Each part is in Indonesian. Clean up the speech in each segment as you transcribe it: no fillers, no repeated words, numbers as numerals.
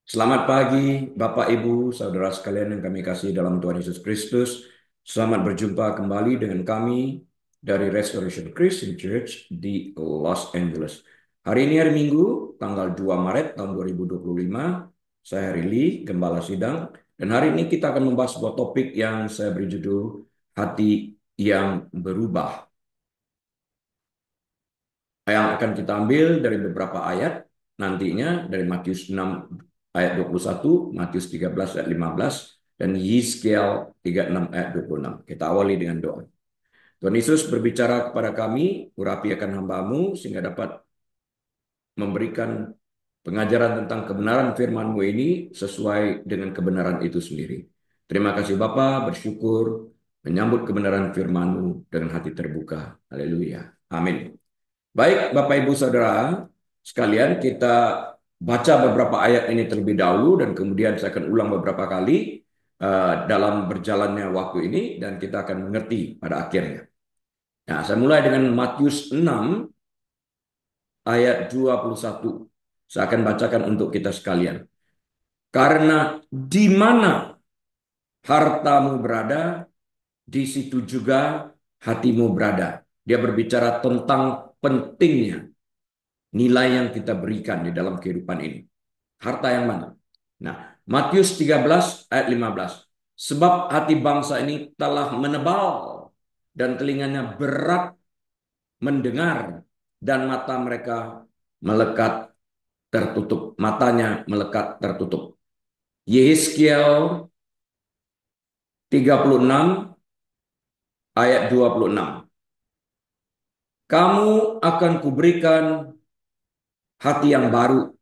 Selamat pagi, Bapak, Ibu, saudara sekalian yang kami kasih dalam Tuhan Yesus Kristus. Selamat berjumpa kembali dengan kami dari Restoration Christian Church di Los Angeles. Hari ini hari Minggu, tanggal 2 Maret tahun 2025. Saya Rili, Gembala Sidang. Dan hari ini kita akan membahas sebuah topik yang saya beri judul Hati yang Berubah. Yang akan kita ambil dari beberapa ayat nantinya dari Matius 6 ayat 21, Matius 13 ayat 15, dan Yesaya 36 ayat 26. Kita awali dengan doa. Tuhan Yesus berbicara kepada kami, urapi akan hamba-Mu sehingga dapat memberikan pengajaran tentang kebenaran firman-Mu ini sesuai dengan kebenaran itu sendiri. Terima kasih Bapa, bersyukur menyambut kebenaran firman-Mu dengan hati terbuka. Haleluya. Amin. Baik, Bapak Ibu Saudara, sekalian kita baca beberapa ayat ini terlebih dahulu dan kemudian saya akan ulang beberapa kali dalam berjalannya waktu ini dan kita akan mengerti pada akhirnya. Nah, saya mulai dengan Matius 6 ayat 21. Saya akan bacakan untuk kita sekalian. Karena di mana hartamu berada, di situ juga hatimu berada. Dia berbicara tentang pentingnya nilai yang kita berikan di dalam kehidupan ini. Harta yang mana? Nah, Matius 13 ayat 15. Sebab hati bangsa ini telah menebal dan telinganya berat mendengar dan mata mereka melekat tertutup. Matanya melekat tertutup. Yehezkiel 36 ayat 26. Kamu akan kuberikan hati yang baru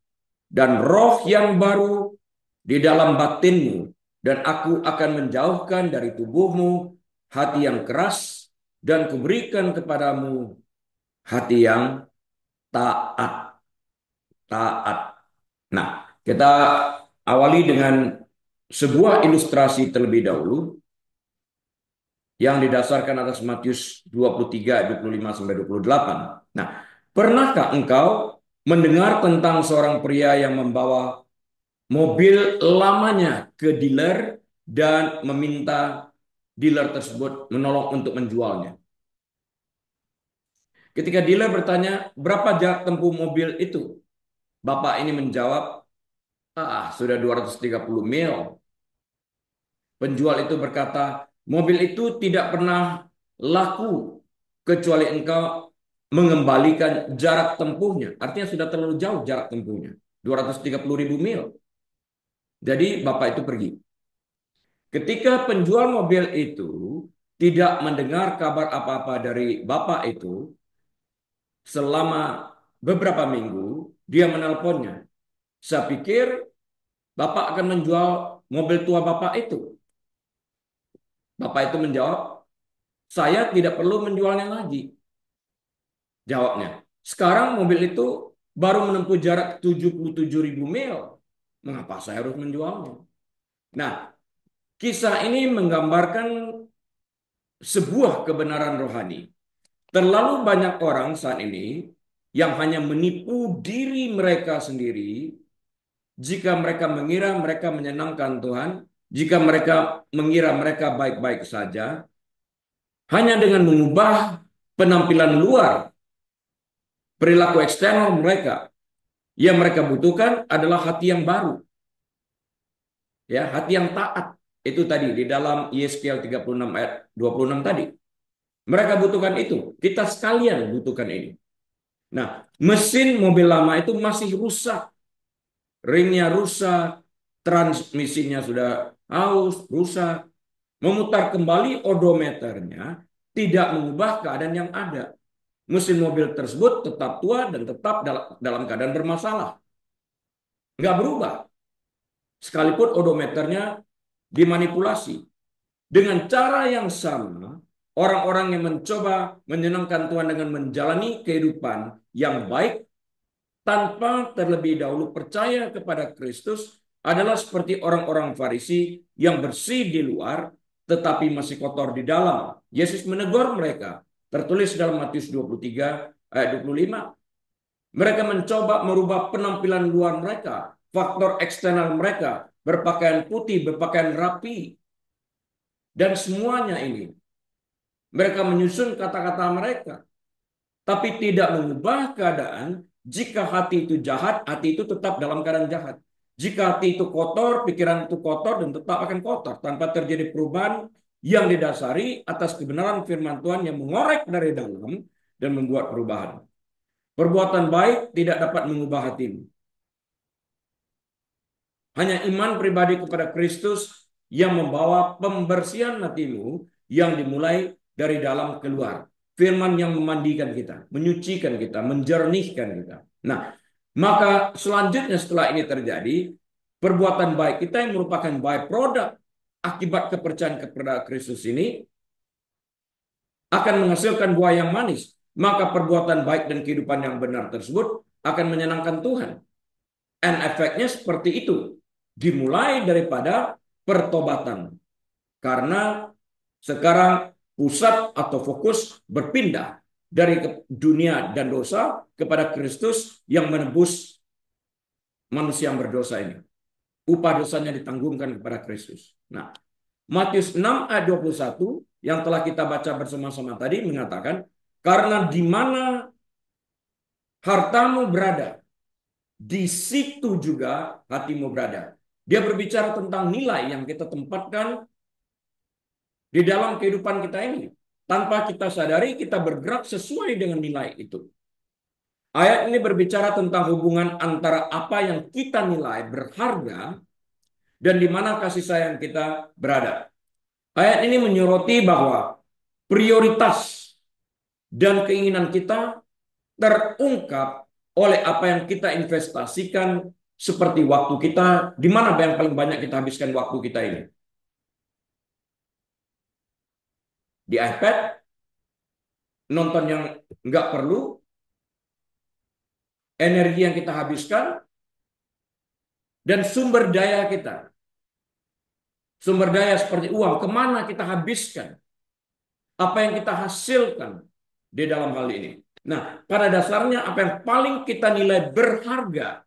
dan roh yang baru di dalam batinmu, dan aku akan menjauhkan dari tubuhmu hati yang keras dan kuberikan kepadamu hati yang taat. Taat. Nah, kita awali dengan sebuah ilustrasi terlebih dahulu yang didasarkan atas Matius 23 ayat 25 sampai 28. Nah, pernahkah engkau mendengar tentang seorang pria yang membawa mobil lamanya ke dealer dan meminta dealer tersebut menolong untuk menjualnya? Ketika dealer bertanya, berapa jarak tempuh mobil itu? Bapak ini menjawab, sudah 230 mil. Penjual itu berkata, mobil itu tidak pernah laku kecuali engkau mengembalikan jarak tempuhnya. Artinya sudah terlalu jauh jarak tempuhnya. 230.000 mil. Jadi Bapak itu pergi. Ketika penjual mobil itu tidak mendengar kabar apa-apa dari Bapak itu, selama beberapa minggu dia menelponnya. Saya pikir Bapak akan menjual mobil tua Bapak itu. Bapak itu menjawab, saya tidak perlu menjualnya lagi. Jawabnya, sekarang mobil itu baru menempuh jarak 77.000 mil. Mengapa saya harus menjualnya? Nah, kisah ini menggambarkan sebuah kebenaran rohani. Terlalu banyak orang saat ini yang hanya menipu diri mereka sendiri jika mereka mengira mereka menyenangkan Tuhan, jika mereka mengira mereka baik-baik saja, hanya dengan mengubah penampilan luar, perilaku eksternal mereka. Yang mereka butuhkan adalah hati yang baru, ya, hati yang taat. Itu tadi di dalam Yesaya 36 ayat 26 tadi. Mereka butuhkan itu. Kita sekalian butuhkan ini. Nah, mesin mobil lama itu masih rusak. Ringnya rusak, transmisinya sudah aus, rusak. Memutar kembali odometernya tidak mengubah keadaan yang ada. Mesin mobil tersebut tetap tua dan tetap dalam keadaan bermasalah. Nggak berubah. Sekalipun odometernya dimanipulasi. Dengan cara yang sama, orang-orang yang mencoba menyenangkan Tuhan dengan menjalani kehidupan yang baik tanpa terlebih dahulu percaya kepada Kristus adalah seperti orang-orang Farisi yang bersih di luar tetapi masih kotor di dalam. Yesus menegur mereka. Tertulis dalam Matius 23 ayat 25. Mereka mencoba merubah penampilan luar mereka. faktor eksternal mereka, berpakaian putih, berpakaian rapi, dan semuanya ini. Mereka menyusun kata-kata mereka, tapi tidak mengubah keadaan. Jika hati itu jahat, hati itu tetap dalam keadaan jahat. Jika hati itu kotor, pikiran itu kotor dan tetap akan kotor tanpa terjadi perubahan yang didasari atas kebenaran firman Tuhan yang mengorek dari dalam dan membuat perubahan. Perbuatan baik tidak dapat mengubah hatimu. Hanya iman pribadi kepada Kristus yang membawa pembersihan hatimu yang dimulai dari dalam keluar. Firman yang memandikan kita, menyucikan kita, menjernihkan kita. Nah, maka selanjutnya setelah ini terjadi, perbuatan baik kita yang merupakan byproduct akibat kepercayaan kepada Kristus ini akan menghasilkan buah yang manis. Maka perbuatan baik dan kehidupan yang benar tersebut akan menyenangkan Tuhan. And efeknya seperti itu. Dimulai daripada pertobatan. Karena sekarang pusat atau fokus berpindah dari dunia dan dosa kepada Kristus yang menebus manusia yang berdosa ini. Upah dosanya ditanggungkan kepada Kristus. Nah, Matius 6 ayat 21 yang telah kita baca bersama-sama tadi mengatakan, karena di mana hartamu berada, di situ juga hatimu berada. Dia berbicara tentang nilai yang kita tempatkan di dalam kehidupan kita ini. Tanpa kita sadari, kita bergerak sesuai dengan nilai itu. Ayat ini berbicara tentang hubungan antara apa yang kita nilai berharga dan di mana kasih sayang kita berada. Ayat ini menyoroti bahwa prioritas dan keinginan kita terungkap oleh apa yang kita investasikan seperti waktu kita, di mana yang paling banyak kita habiskan waktu kita ini. Di iPad, nonton yang nggak perlu, energi yang kita habiskan, dan sumber daya kita. Sumber daya seperti uang, kemana kita habiskan? Apa yang kita hasilkan di dalam hal ini? Nah, pada dasarnya apa yang paling kita nilai berharga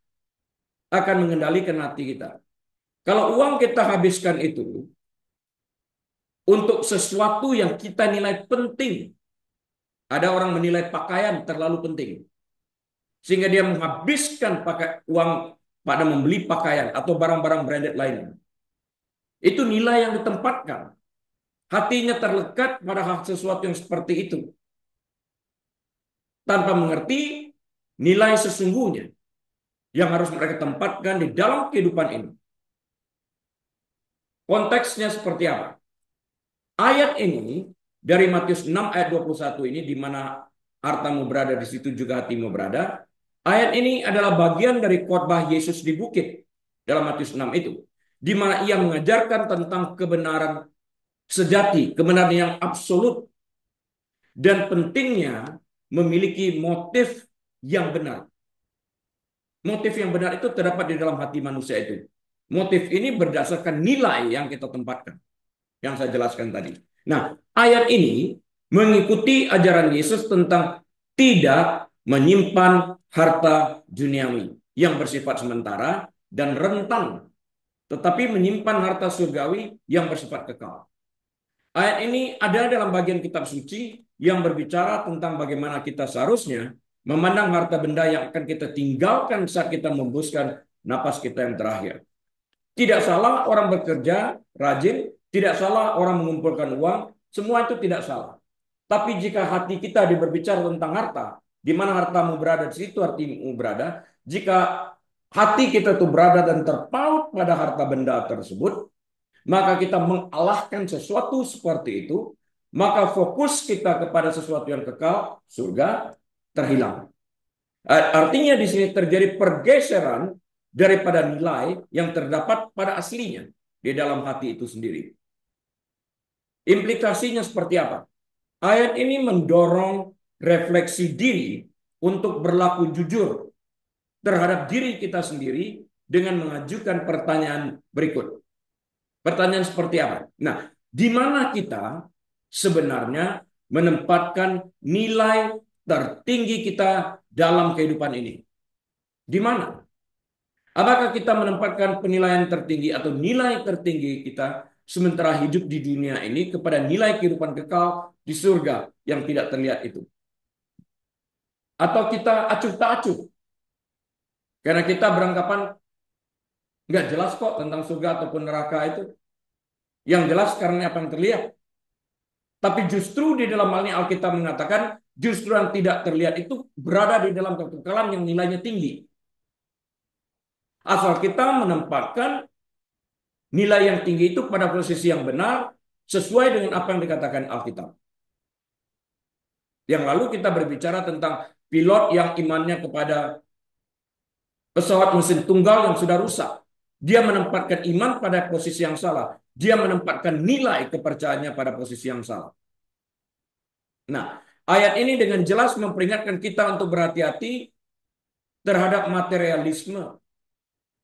akan mengendalikan hati kita. Kalau uang kita habiskan itu untuk sesuatu yang kita nilai penting. Ada orang menilai pakaian terlalu penting. Sehingga dia menghabiskan pakai uang pada membeli pakaian atau barang-barang branded lainnya. Itu nilai yang ditempatkan. Hatinya terlekat pada hal sesuatu yang seperti itu. Tanpa mengerti nilai sesungguhnya yang harus mereka tempatkan di dalam kehidupan ini. Konteksnya seperti apa? Ayat ini dari Matius 6 ayat 21 ini, di mana hartamu berada, di situ juga hatimu berada. Ayat ini adalah bagian dari khotbah Yesus di bukit dalam Matius 6 itu, di mana ia mengajarkan tentang kebenaran sejati, kebenaran yang absolut, dan pentingnya memiliki motif yang benar. Motif yang benar itu terdapat di dalam hati manusia itu. Motif ini berdasarkan nilai yang kita tempatkan, yang saya jelaskan tadi. Nah, ayat ini mengikuti ajaran Yesus tentang tidak menyimpan harta duniawi yang bersifat sementara dan rentan, tetapi menyimpan harta surgawi yang bersifat kekal. Ayat ini ada dalam bagian kitab suci yang berbicara tentang bagaimana kita seharusnya memandang harta benda yang akan kita tinggalkan saat kita membuskan napas kita yang terakhir. Tidak salah orang bekerja rajin, tidak salah orang mengumpulkan uang, semua itu tidak salah. Tapi jika hati kita berbicara tentang harta, di mana hartamu berada, di situ hatimu berada. Jika hati kita itu berada dan terpaut pada harta benda tersebut, maka kita mengalahkan sesuatu seperti itu, maka fokus kita kepada sesuatu yang kekal, surga, terhilang. Artinya di sini terjadi pergeseran daripada nilai yang terdapat pada aslinya di dalam hati itu sendiri. Implikasinya seperti apa? Ayat ini mendorong refleksi diri untuk berlaku jujur terhadap diri kita sendiri dengan mengajukan pertanyaan berikut. Pertanyaan seperti apa? Nah, di mana kita sebenarnya menempatkan nilai tertinggi kita dalam kehidupan ini? Di mana? Apakah kita menempatkan penilaian tertinggi atau nilai tertinggi kita sementara hidup di dunia ini kepada nilai kehidupan kekal di surga yang tidak terlihat itu? Atau kita acuh tak acuh? Karena kita beranggapan nggak jelas kok tentang surga ataupun neraka itu. Yang jelas karena apa yang terlihat. Tapi justru di dalam hal ini Alkitab mengatakan justru yang tidak terlihat itu berada di dalam kekekalan yang nilainya tinggi. Asal kita menempatkan nilai yang tinggi itu pada posisi yang benar sesuai dengan apa yang dikatakan Alkitab. Yang lalu kita berbicara tentang pilot yang imannya kepada pesawat mesin tunggal yang sudah rusak. Dia menempatkan iman pada posisi yang salah. Dia menempatkan nilai kepercayaannya pada posisi yang salah. Nah, ayat ini dengan jelas memperingatkan kita untuk berhati-hati terhadap materialisme.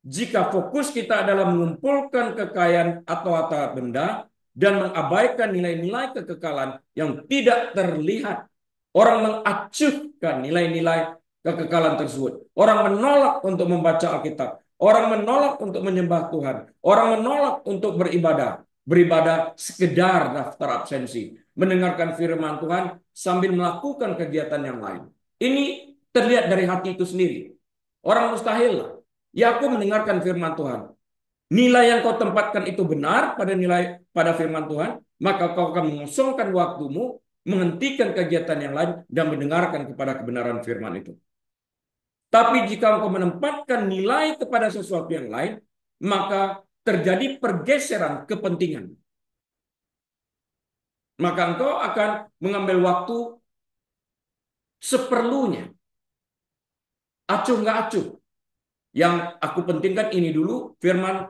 Jika fokus kita adalah mengumpulkan kekayaan atau harta benda dan mengabaikan nilai-nilai kekekalan yang tidak terlihat, orang mengacuhkan nilai-nilai kekekalan tersebut. Orang menolak untuk membaca Alkitab. Orang menolak untuk menyembah Tuhan. Orang menolak untuk beribadah. Beribadah sekedar daftar absensi. Mendengarkan firman Tuhan sambil melakukan kegiatan yang lain. Ini terlihat dari hati itu sendiri. Orang mustahil. Ya, aku mendengarkan firman Tuhan. Nilai yang kau tempatkan itu benar pada firman Tuhan, maka kau akan mengosongkan waktumu, menghentikan kegiatan yang lain dan mendengarkan kepada kebenaran firman itu. Tapi jika engkau menempatkan nilai kepada sesuatu yang lain, maka terjadi pergeseran kepentingan. Maka engkau akan mengambil waktu seperlunya. Acuh nggak acuh. Yang aku pentingkan ini dulu, firman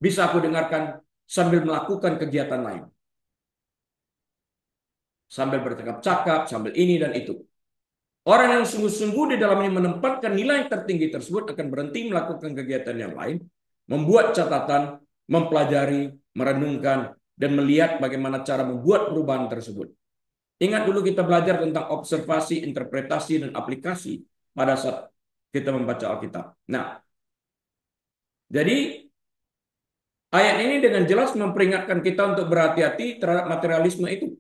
bisa aku dengarkan sambil melakukan kegiatan lain. Sambil bercakap-cakap, sambil ini dan itu. Orang yang sungguh-sungguh di dalam ini menempatkan nilai tertinggi tersebut akan berhenti melakukan kegiatan yang lain, membuat catatan, mempelajari, merenungkan, dan melihat bagaimana cara membuat perubahan tersebut. Ingat dulu kita belajar tentang observasi, interpretasi, dan aplikasi pada saat kita membaca Alkitab. Nah, jadi ayat ini dengan jelas memperingatkan kita untuk berhati-hati terhadap materialisme itu.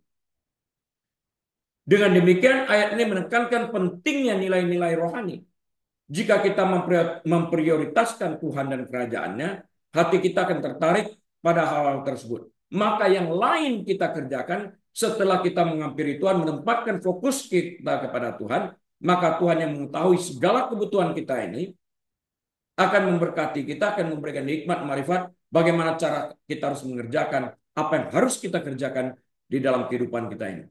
Dengan demikian, ayat ini menekankan pentingnya nilai-nilai rohani. Jika kita memprioritaskan Tuhan dan kerajaannya, hati kita akan tertarik pada hal-hal tersebut. Maka yang lain kita kerjakan setelah kita menghampiri Tuhan, menempatkan fokus kita kepada Tuhan, maka Tuhan yang mengetahui segala kebutuhan kita ini akan memberkati kita, akan memberikan nikmat, marifat, bagaimana cara kita harus mengerjakan apa yang harus kita kerjakan di dalam kehidupan kita ini.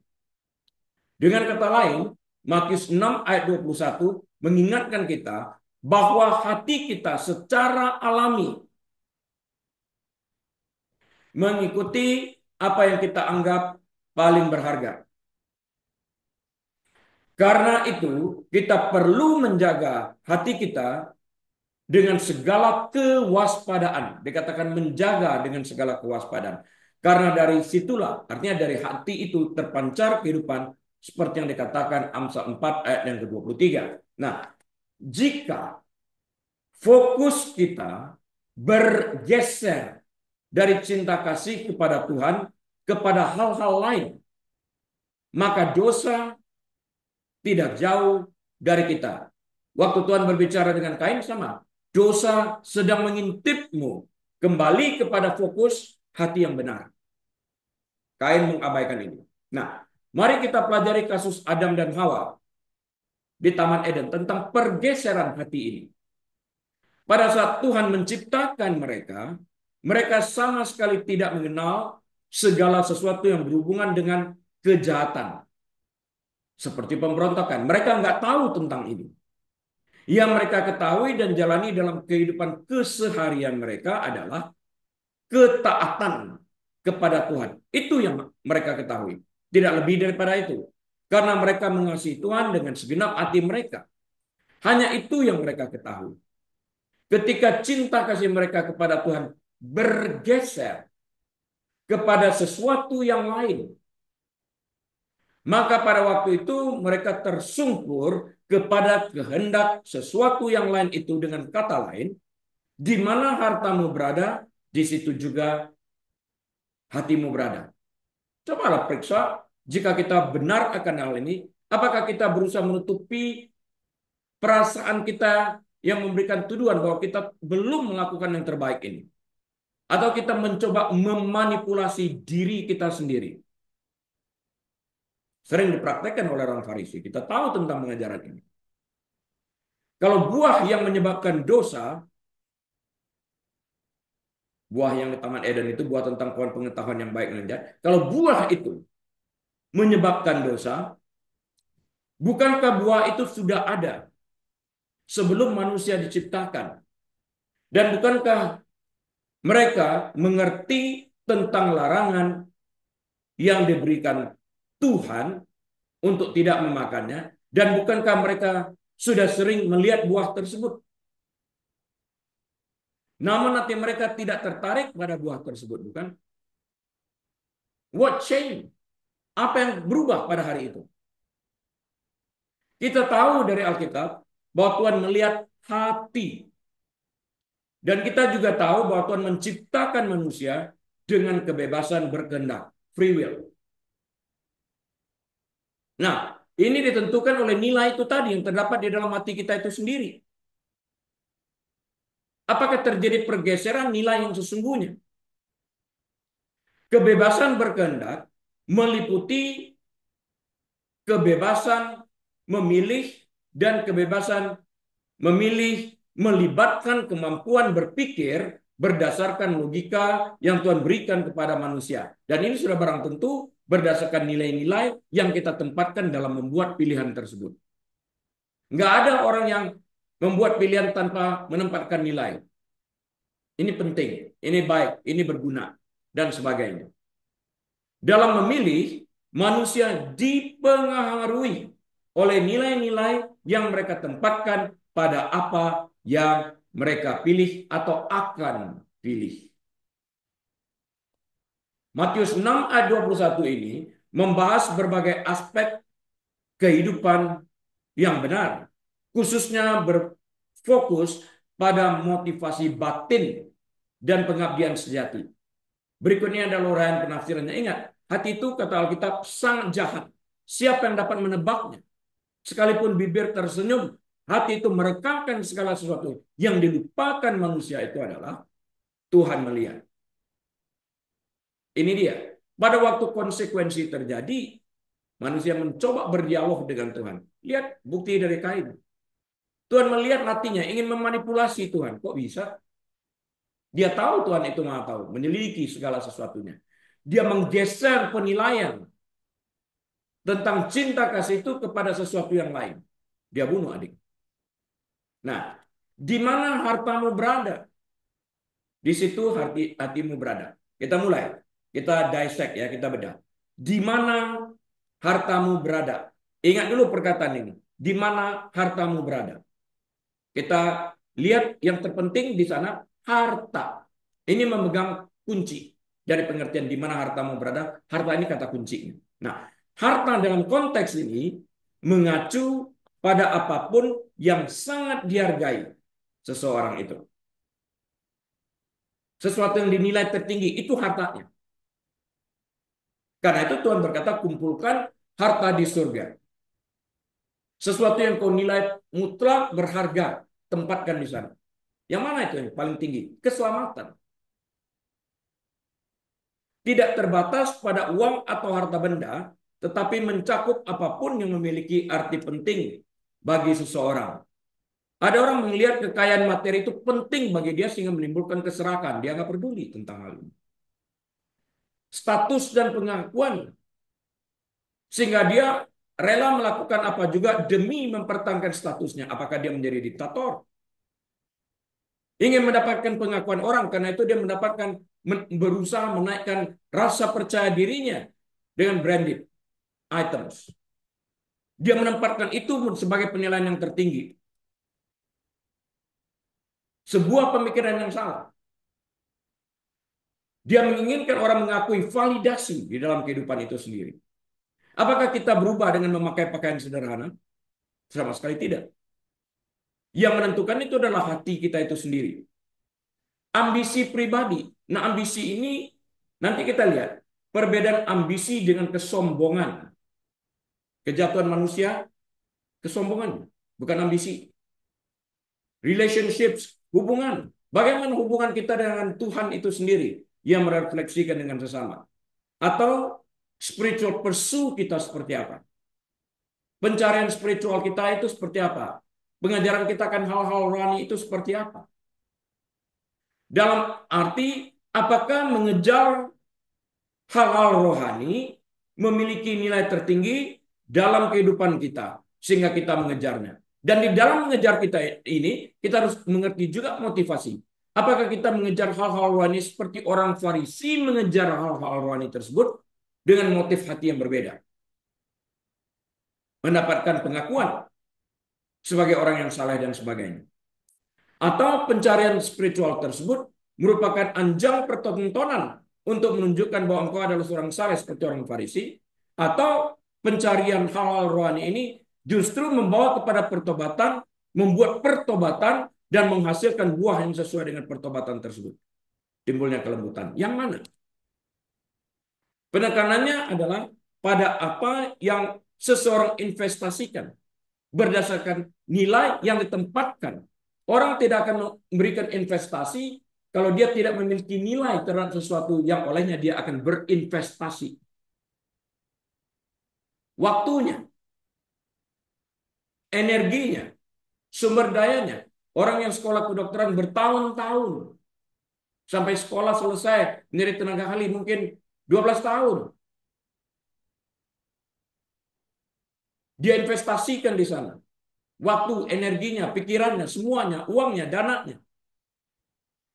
Dengan kata lain, Matius 6 ayat 21 mengingatkan kita bahwa hati kita secara alami mengikuti apa yang kita anggap paling berharga. Karena itu, kita perlu menjaga hati kita dengan segala kewaspadaan. Dikatakan menjaga dengan segala kewaspadaan. Karena dari situlah, artinya dari hati itu terpancar kehidupan seperti yang dikatakan Amsal 4 ayat yang ke-23. Nah, jika fokus kita bergeser dari cinta kasih kepada Tuhan kepada hal-hal lain, maka dosa tidak jauh dari kita. Waktu Tuhan berbicara dengan Kain sama, dosa sedang mengintipmu kembali kepada fokus hati yang benar. Kain mengabaikan ini. Nah, mari kita pelajari kasus Adam dan Hawa di Taman Eden tentang pergeseran hati ini. Pada saat Tuhan menciptakan mereka, mereka sama sekali tidak mengenal segala sesuatu yang berhubungan dengan kejahatan. Seperti pemberontakan. Mereka nggak tahu tentang ini. Yang mereka ketahui dan jalani dalam kehidupan keseharian mereka adalah ketaatan kepada Tuhan. Itu yang mereka ketahui. Tidak lebih daripada itu. Karena mereka mengasihi Tuhan dengan segenap hati mereka. Hanya itu yang mereka ketahui. Ketika cinta kasih mereka kepada Tuhan bergeser kepada sesuatu yang lain, maka pada waktu itu mereka tersungkur kepada kehendak sesuatu yang lain itu, dengan kata lain, Di mana hartamu berada, di situ juga hatimu berada. Cobalah periksa jika kita benar akan hal ini, apakah kita berusaha menutupi perasaan kita yang memberikan tuduhan bahwa kita belum melakukan yang terbaik ini. Atau kita mencoba memanipulasi diri kita sendiri. Sering dipraktekkan oleh orang Farisi. Kita tahu tentang pengajaran ini. Kalau buah yang menyebabkan dosa, buah yang di Taman Eden itu buah tentang pohon pengetahuan yang baik dan jahat. Kalau buah itu menyebabkan dosa, bukankah buah itu sudah ada sebelum manusia diciptakan? Dan bukankah mereka mengerti tentang larangan yang diberikan Tuhan untuk tidak memakannya? Dan bukankah mereka sudah sering melihat buah tersebut? Namun nanti mereka tidak tertarik pada buah tersebut, bukan? What change? Apa yang berubah pada hari itu? Kita tahu dari Alkitab bahwa Tuhan melihat hati. Dan kita juga tahu bahwa Tuhan menciptakan manusia dengan kebebasan berkehendak, free will. Nah, ini ditentukan oleh nilai itu tadi yang terdapat di dalam hati kita itu sendiri. Apakah terjadi pergeseran nilai yang sesungguhnya? Kebebasan berkehendak meliputi kebebasan memilih dan kebebasan memilih melibatkan kemampuan berpikir berdasarkan logika yang Tuhan berikan kepada manusia. Dan ini sudah barang tentu berdasarkan nilai-nilai yang kita tempatkan dalam membuat pilihan tersebut. Nggak ada orang yang membuat pilihan tanpa menempatkan nilai. Ini penting, ini baik, ini berguna, dan sebagainya. Dalam memilih, manusia dipengaruhi oleh nilai-nilai yang mereka tempatkan pada apa yang mereka pilih atau akan pilih. Matius 6 ayat 21 ini membahas berbagai aspek kehidupan yang benar, khususnya berfokus pada motivasi batin dan pengabdian sejati. Berikutnya adalah uraian penafsirannya. Ingat, hati itu kata Alkitab sangat jahat. Siapa yang dapat menebaknya? Sekalipun bibir tersenyum, hati itu merekamkan segala sesuatu. Yang dilupakan manusia itu adalah Tuhan melihat. Ini dia. Pada waktu konsekuensi terjadi, manusia mencoba berdialog dengan Tuhan. Lihat bukti dari Kain. Tuhan melihat hatinya, ingin memanipulasi Tuhan. Kok bisa? Dia tahu Tuhan itu Maha tahu, menyelidiki segala sesuatunya. Dia menggeser penilaian tentang cinta kasih itu kepada sesuatu yang lain. Dia bunuh adik. Nah, di mana hartamu berada? Di situ hatimu berada. Kita mulai. Kita dissect ya, kita bedah. Di mana hartamu berada? Ingat dulu perkataan ini. Di mana hartamu berada? Kita lihat yang terpenting di sana harta. Ini memegang kunci dari pengertian di mana hartamu berada. Harta ini kata kuncinya. Nah, harta dalam konteks ini mengacu pada apapun yang sangat dihargai seseorang itu. Sesuatu yang dinilai tertinggi itu hartanya. Karena itu Tuhan berkata, kumpulkan harta di surga. Sesuatu yang kau nilai mutlak berharga, tempatkan di sana. Yang mana itu yang paling tinggi? Keselamatan. Tidak terbatas pada uang atau harta benda, tetapi mencakup apapun yang memiliki arti penting bagi seseorang. Ada orang melihat kekayaan materi itu penting bagi dia sehingga menimbulkan keserakan. Dia nggak peduli tentang hal ini. Status dan pengakuan. Sehingga dia rela melakukan apa juga demi mempertahankan statusnya. Apakah dia menjadi diktator? Ingin mendapatkan pengakuan orang, karena itu dia berusaha menaikkan rasa percaya dirinya dengan branded items. Dia menempatkan itu sebagai penilaian yang tertinggi. Sebuah pemikiran yang salah. Dia menginginkan orang mengakui validasi di dalam kehidupan itu sendiri. Apakah kita berubah dengan memakai pakaian sederhana? Sama sekali tidak. Yang menentukan itu adalah hati kita itu sendiri. ambisi pribadi. Nah, ambisi ini nanti kita lihat perbedaan ambisi dengan kesombongan. Kejatuhan manusia, kesombongan, bukan ambisi. Relationships, hubungan. Bagaimana hubungan kita dengan Tuhan itu sendiri yang merefleksikan dengan sesama. Atau spiritual pursuit kita seperti apa. Pencarian spiritual kita itu seperti apa. Pengajaran kita akan hal-hal rohani itu seperti apa. Dalam arti, apakah mengejar hal-hal rohani memiliki nilai tertinggi dalam kehidupan kita sehingga kita mengejarnya. Dan di dalam mengejar kita ini, kita harus mengerti juga motivasi. Apakah kita mengejar hal-hal rohani seperti orang Farisi mengejar hal-hal rohani tersebut dengan motif hati yang berbeda. Mendapatkan pengakuan sebagai orang yang saleh dan sebagainya. Atau pencarian spiritual tersebut merupakan anjang pertontonan untuk menunjukkan bahwa engkau adalah seorang saleh seperti orang Farisi, atau pencarian hal-hal rohani ini justru membawa kepada pertobatan, membuat pertobatan dan menghasilkan buah yang sesuai dengan pertobatan tersebut. Timbulnya kelembutan. Yang mana? Penekanannya adalah pada apa yang seseorang investasikan berdasarkan nilai yang ditempatkan. Orang tidak akan memberikan investasi kalau dia tidak memiliki nilai terhadap sesuatu yang olehnya dia akan berinvestasi. Waktunya, energinya, sumber dayanya. Orang yang sekolah kedokteran bertahun-tahun sampai sekolah selesai menjadi tenaga ahli mungkin 12 tahun. Dia investasikan di sana. Waktu, energinya, pikirannya, semuanya, uangnya, dananya.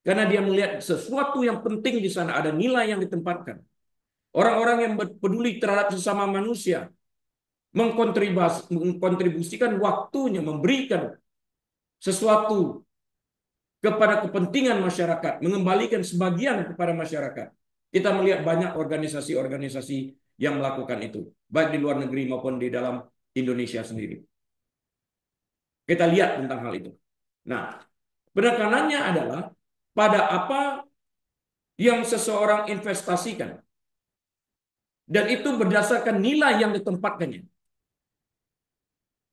Karena dia melihat sesuatu yang penting di sana, ada nilai yang ditempatkan. Orang-orang yang peduli terhadap sesama manusia, mengkontribusikan waktunya, memberikan sesuatu kepada kepentingan masyarakat, mengembalikan sebagian kepada masyarakat. Kita melihat banyak organisasi-organisasi yang melakukan itu, baik di luar negeri maupun di dalam Indonesia sendiri. Kita lihat tentang hal itu. Nah, penekanannya adalah pada apa yang seseorang investasikan. Dan itu berdasarkan nilai yang ditempatkannya.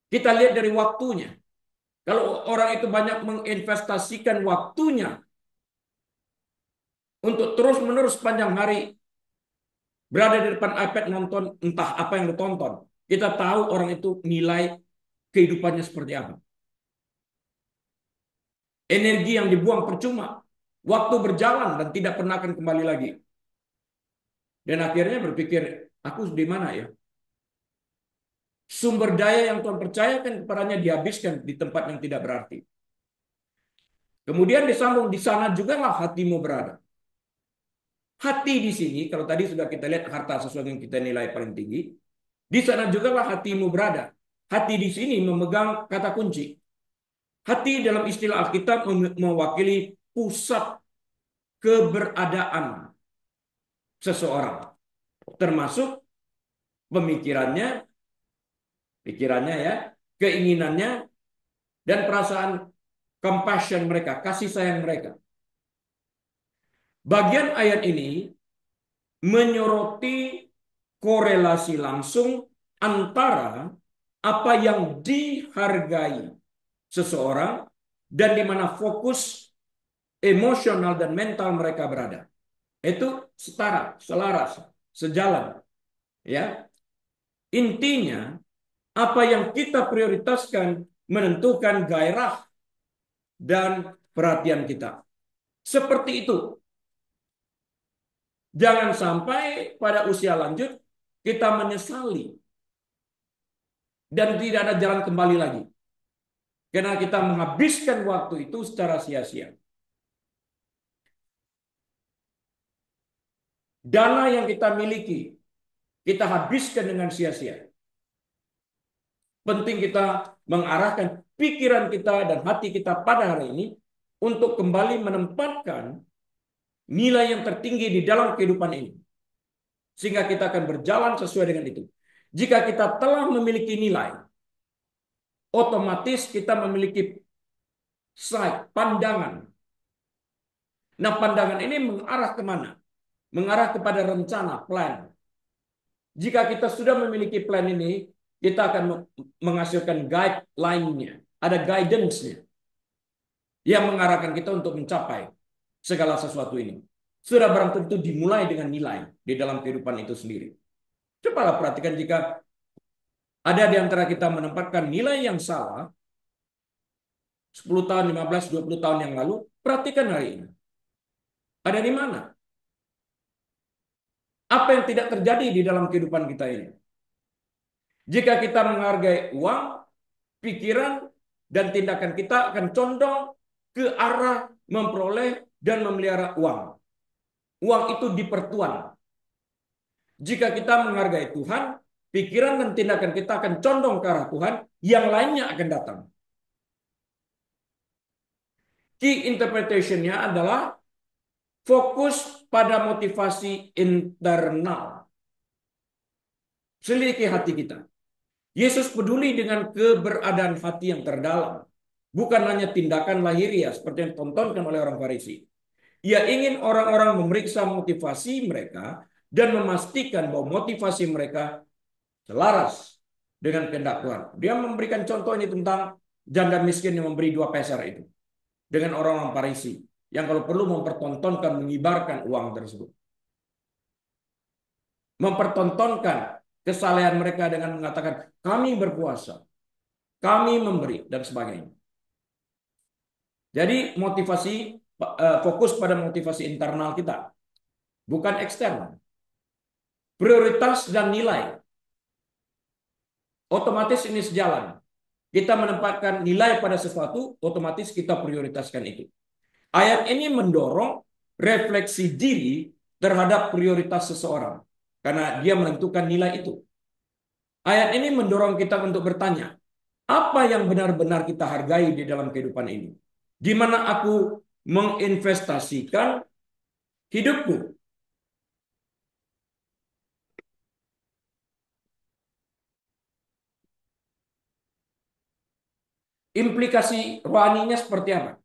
Kita lihat dari waktunya. Kalau orang itu banyak menginvestasikan waktunya untuk terus-menerus panjang hari berada di depan iPad nonton entah apa yang ditonton, kita tahu orang itu nilai kehidupannya seperti apa. Energi yang dibuang percuma, waktu berjalan dan tidak pernah akan kembali lagi. Dan akhirnya berpikir, aku di mana ya? Sumber daya yang Tuhan percayakan kepadanya dihabiskan di tempat yang tidak berarti. Kemudian disambung, di sana juga lah hatimu berada. Hati di sini, kalau tadi sudah kita lihat harta sesuatu yang kita nilai paling tinggi, di sana juga lah hatimu berada. Hati di sini memegang kata kunci. Hati dalam istilah Alkitab mewakili pusat keberadaan seseorang, termasuk pemikirannya, pikirannya ya, keinginannya, dan perasaan compassion mereka, kasih sayang mereka. Bagian ayat ini menyoroti korelasi langsung antara apa yang dihargai seseorang dan di mana fokus emosional dan mental mereka berada. Itu setara, selaras, sejalan. Ya, intinya apa yang kita prioritaskan menentukan gairah dan perhatian kita. Seperti itu. Jangan sampai pada usia lanjut kita menyesali dan tidak ada jalan kembali lagi. Karena kita menghabiskan waktu itu secara sia-sia. Dana yang kita miliki, kita habiskan dengan sia-sia. Penting kita mengarahkan pikiran kita dan hati kita pada hari ini untuk kembali menempatkan nilai yang tertinggi di dalam kehidupan ini. Sehingga kita akan berjalan sesuai dengan itu. Jika kita telah memiliki nilai, otomatis kita memiliki sight, pandangan Nah, pandangan ini mengarah kemana? Mengarah kepada rencana, plan. Jika kita sudah memiliki plan ini, kita akan menghasilkan guideline-nya. Ada guidance-nya yang mengarahkan kita untuk mencapai segala sesuatu ini. Sudah barang tentu dimulai dengan nilai di dalam kehidupan itu sendiri. Cobalah perhatikan jika ada di antara kita menempatkan nilai yang salah 10 tahun, 15, 20 tahun yang lalu, perhatikan hari ini. Ada di mana? Apa yang tidak terjadi di dalam kehidupan kita ini? Jika kita menghargai uang, pikiran, dan tindakan kita akan condong ke arah memperoleh dan memelihara uang. Uang itu dipertuan. Jika kita menghargai Tuhan, pikiran dan tindakan kita akan condong ke arah Tuhan, yang lainnya akan datang. Key interpretation-nya adalah fokus pada motivasi internal. Selidiki hati kita. Yesus peduli dengan keberadaan hati yang terdalam. Bukan hanya tindakan lahiriah seperti yang ditontonkan oleh orang Farisi. Ia ingin orang-orang memeriksa motivasi mereka dan memastikan bahwa motivasi mereka selaras dengan kehendak Tuhan. Dia memberikan contoh ini tentang janda miskin yang memberi 2 peser itu. Dengan orang-orang Farisi. Yang kalau perlu mempertontonkan, mengibarkan uang tersebut. Mempertontonkan kesalehan mereka dengan mengatakan, kami berpuasa, kami memberi, dan sebagainya. Jadi motivasi, fokus pada motivasi internal kita, bukan eksternal. Prioritas dan nilai. Otomatis ini sejalan. Kita menempatkan nilai pada sesuatu, otomatis kita prioritaskan itu. Ayat ini mendorong refleksi diri terhadap prioritas seseorang. Karena dia menentukan nilai itu. Ayat ini mendorong kita untuk bertanya, apa yang benar-benar kita hargai di dalam kehidupan ini? Di mana aku menginvestasikan hidupku? Implikasi rohaninya seperti apa?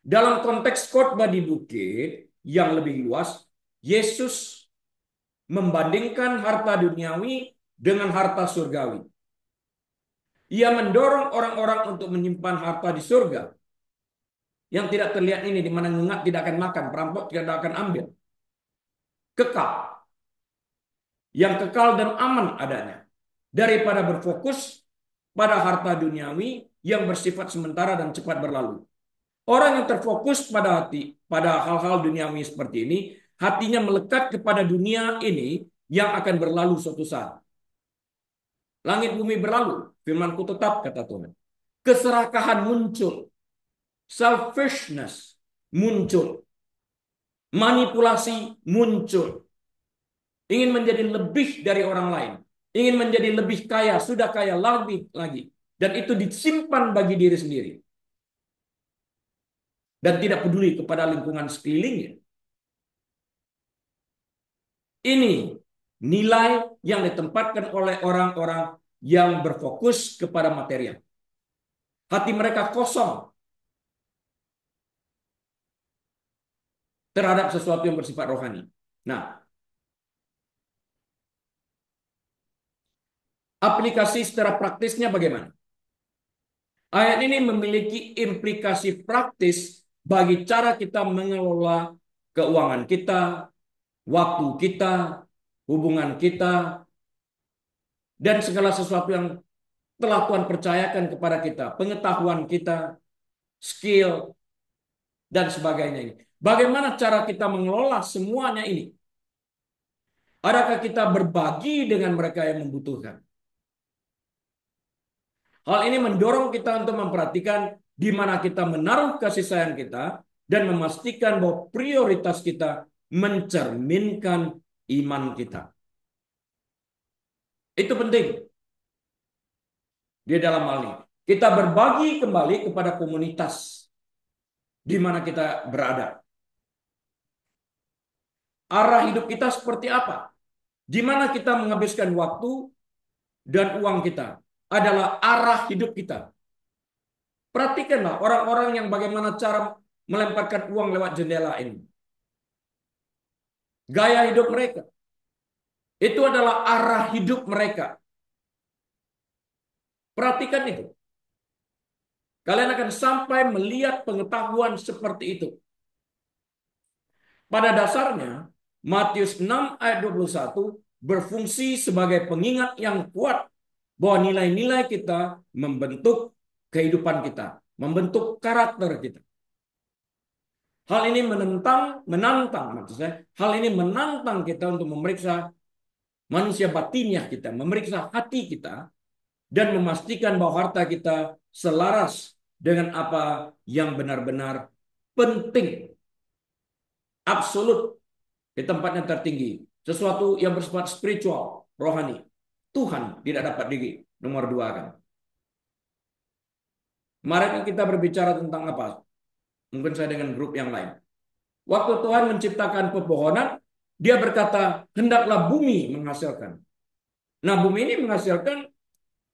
Dalam konteks khotbah di bukit yang lebih luas, Yesus membandingkan harta duniawi dengan harta surgawi. Ia mendorong orang-orang untuk menyimpan harta di surga yang tidak terlihat ini, di mana ngengat tidak akan makan, perampok tidak akan ambil. Kekal. Yang kekal dan aman adanya. Daripada berfokus pada harta duniawi yang bersifat sementara dan cepat berlalu. Orang yang terfokus pada hal-hal duniawi seperti ini, hatinya melekat kepada dunia ini yang akan berlalu suatu saat. Langit bumi berlalu, firman-Ku tetap, kata Tuhan. Keserakahan muncul, selfishness muncul, manipulasi muncul, ingin menjadi lebih dari orang lain, ingin menjadi lebih kaya, sudah kaya lebih lagi, dan itu disimpan bagi diri sendiri. Dan tidak peduli kepada lingkungan sekelilingnya. Ini nilai yang ditempatkan oleh orang-orang yang berfokus kepada material. Hati mereka kosong terhadap sesuatu yang bersifat rohani. Nah, aplikasi secara praktisnya bagaimana? Ayat ini memiliki implikasi praktis bagi cara kita mengelola keuangan kita, waktu kita, hubungan kita, dan segala sesuatu yang telah Tuhan percayakan kepada kita, pengetahuan kita, skill, dan sebagainya. Bagaimana cara kita mengelola semuanya ini? Adakah kita berbagi dengan mereka yang membutuhkan? Hal ini mendorong kita untuk memperhatikan di mana kita menaruh kasih sayang kita dan memastikan bahwa prioritas kita mencerminkan iman kita. Itu penting di dalam hal ini. Kita berbagi kembali kepada komunitas di mana kita berada. Arah hidup kita seperti apa? Di mana kita menghabiskan waktu dan uang kita adalah arah hidup kita. Perhatikanlah orang-orang yang bagaimana cara melemparkan uang lewat jendela ini. Gaya hidup mereka. Itu adalah arah hidup mereka. Perhatikan itu. Kalian akan sampai melihat pengetahuan seperti itu. Pada dasarnya, Matius 6 ayat 21 berfungsi sebagai pengingat yang kuat bahwa nilai-nilai kita membentuk kehidupan kita, membentuk karakter kita. Hal ini menantang maksud saya, hal ini menantang kita untuk memeriksa manusia batiniah kita, memeriksa hati kita, dan memastikan bahwa harta kita selaras dengan apa yang benar-benar penting, absolut, di tempatnya tertinggi. Sesuatu yang bersifat spiritual, rohani. Tuhan tidak dapat di nomor dua kan. Kemarin kita berbicara tentang apa? Mungkin saya dengan grup yang lain. Waktu Tuhan menciptakan pepohonan, dia berkata, hendaklah bumi menghasilkan. Nah, bumi ini menghasilkan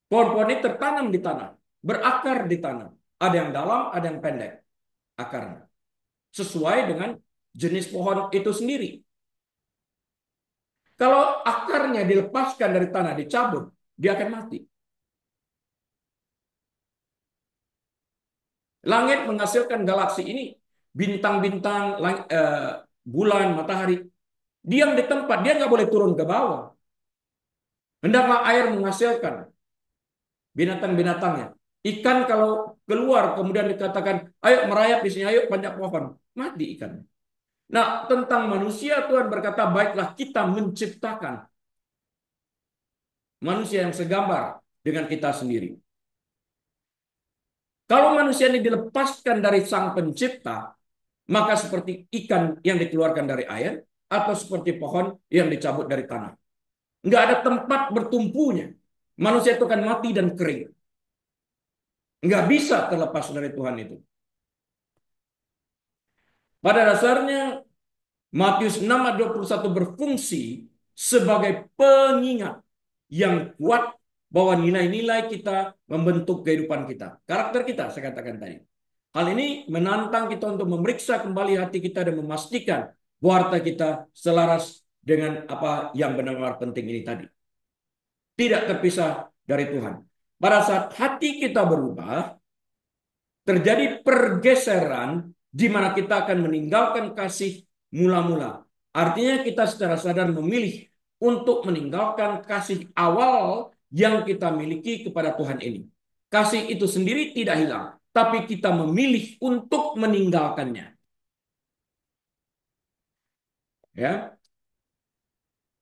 pohon-pohon ini tertanam di tanah, berakar di tanah. Ada yang dalam, ada yang pendek akarnya. Sesuai dengan jenis pohon itu sendiri. Kalau akarnya dilepaskan dari tanah, dicabut, dia akan mati. Langit menghasilkan galaksi ini, bintang-bintang, bulan, matahari. Diam di tempat, dia nggak boleh turun ke bawah. Hendaklah air menghasilkan binatang-binatangnya. Ikan kalau keluar kemudian dikatakan, ayo merayap di sini, ayo panjat pohon, mati ikan. Nah, tentang manusia Tuhan berkata, baiklah kita menciptakan manusia yang segambar dengan kita sendiri. Kalau manusia ini dilepaskan dari sang pencipta, maka seperti ikan yang dikeluarkan dari air, atau seperti pohon yang dicabut dari tanah. Nggak ada tempat bertumpunya. Manusia itu akan mati dan kering. Nggak bisa terlepas dari Tuhan itu. Pada dasarnya, Matius 6 ayat 21 berfungsi sebagai pengingat yang kuat bahwa nilai-nilai kita membentuk kehidupan kita. Karakter kita, saya katakan tadi. Hal ini menantang kita untuk memeriksa kembali hati kita dan memastikan bahwa harta kita selaras dengan apa yang benar-benar penting ini tadi. Tidak terpisah dari Tuhan. Pada saat hati kita berubah, terjadi pergeseran di mana kita akan meninggalkan kasih mula-mula. Artinya kita secara sadar memilih untuk meninggalkan kasih awal yang kita miliki kepada Tuhan ini. Kasih itu sendiri tidak hilang, tapi kita memilih untuk meninggalkannya. Ya,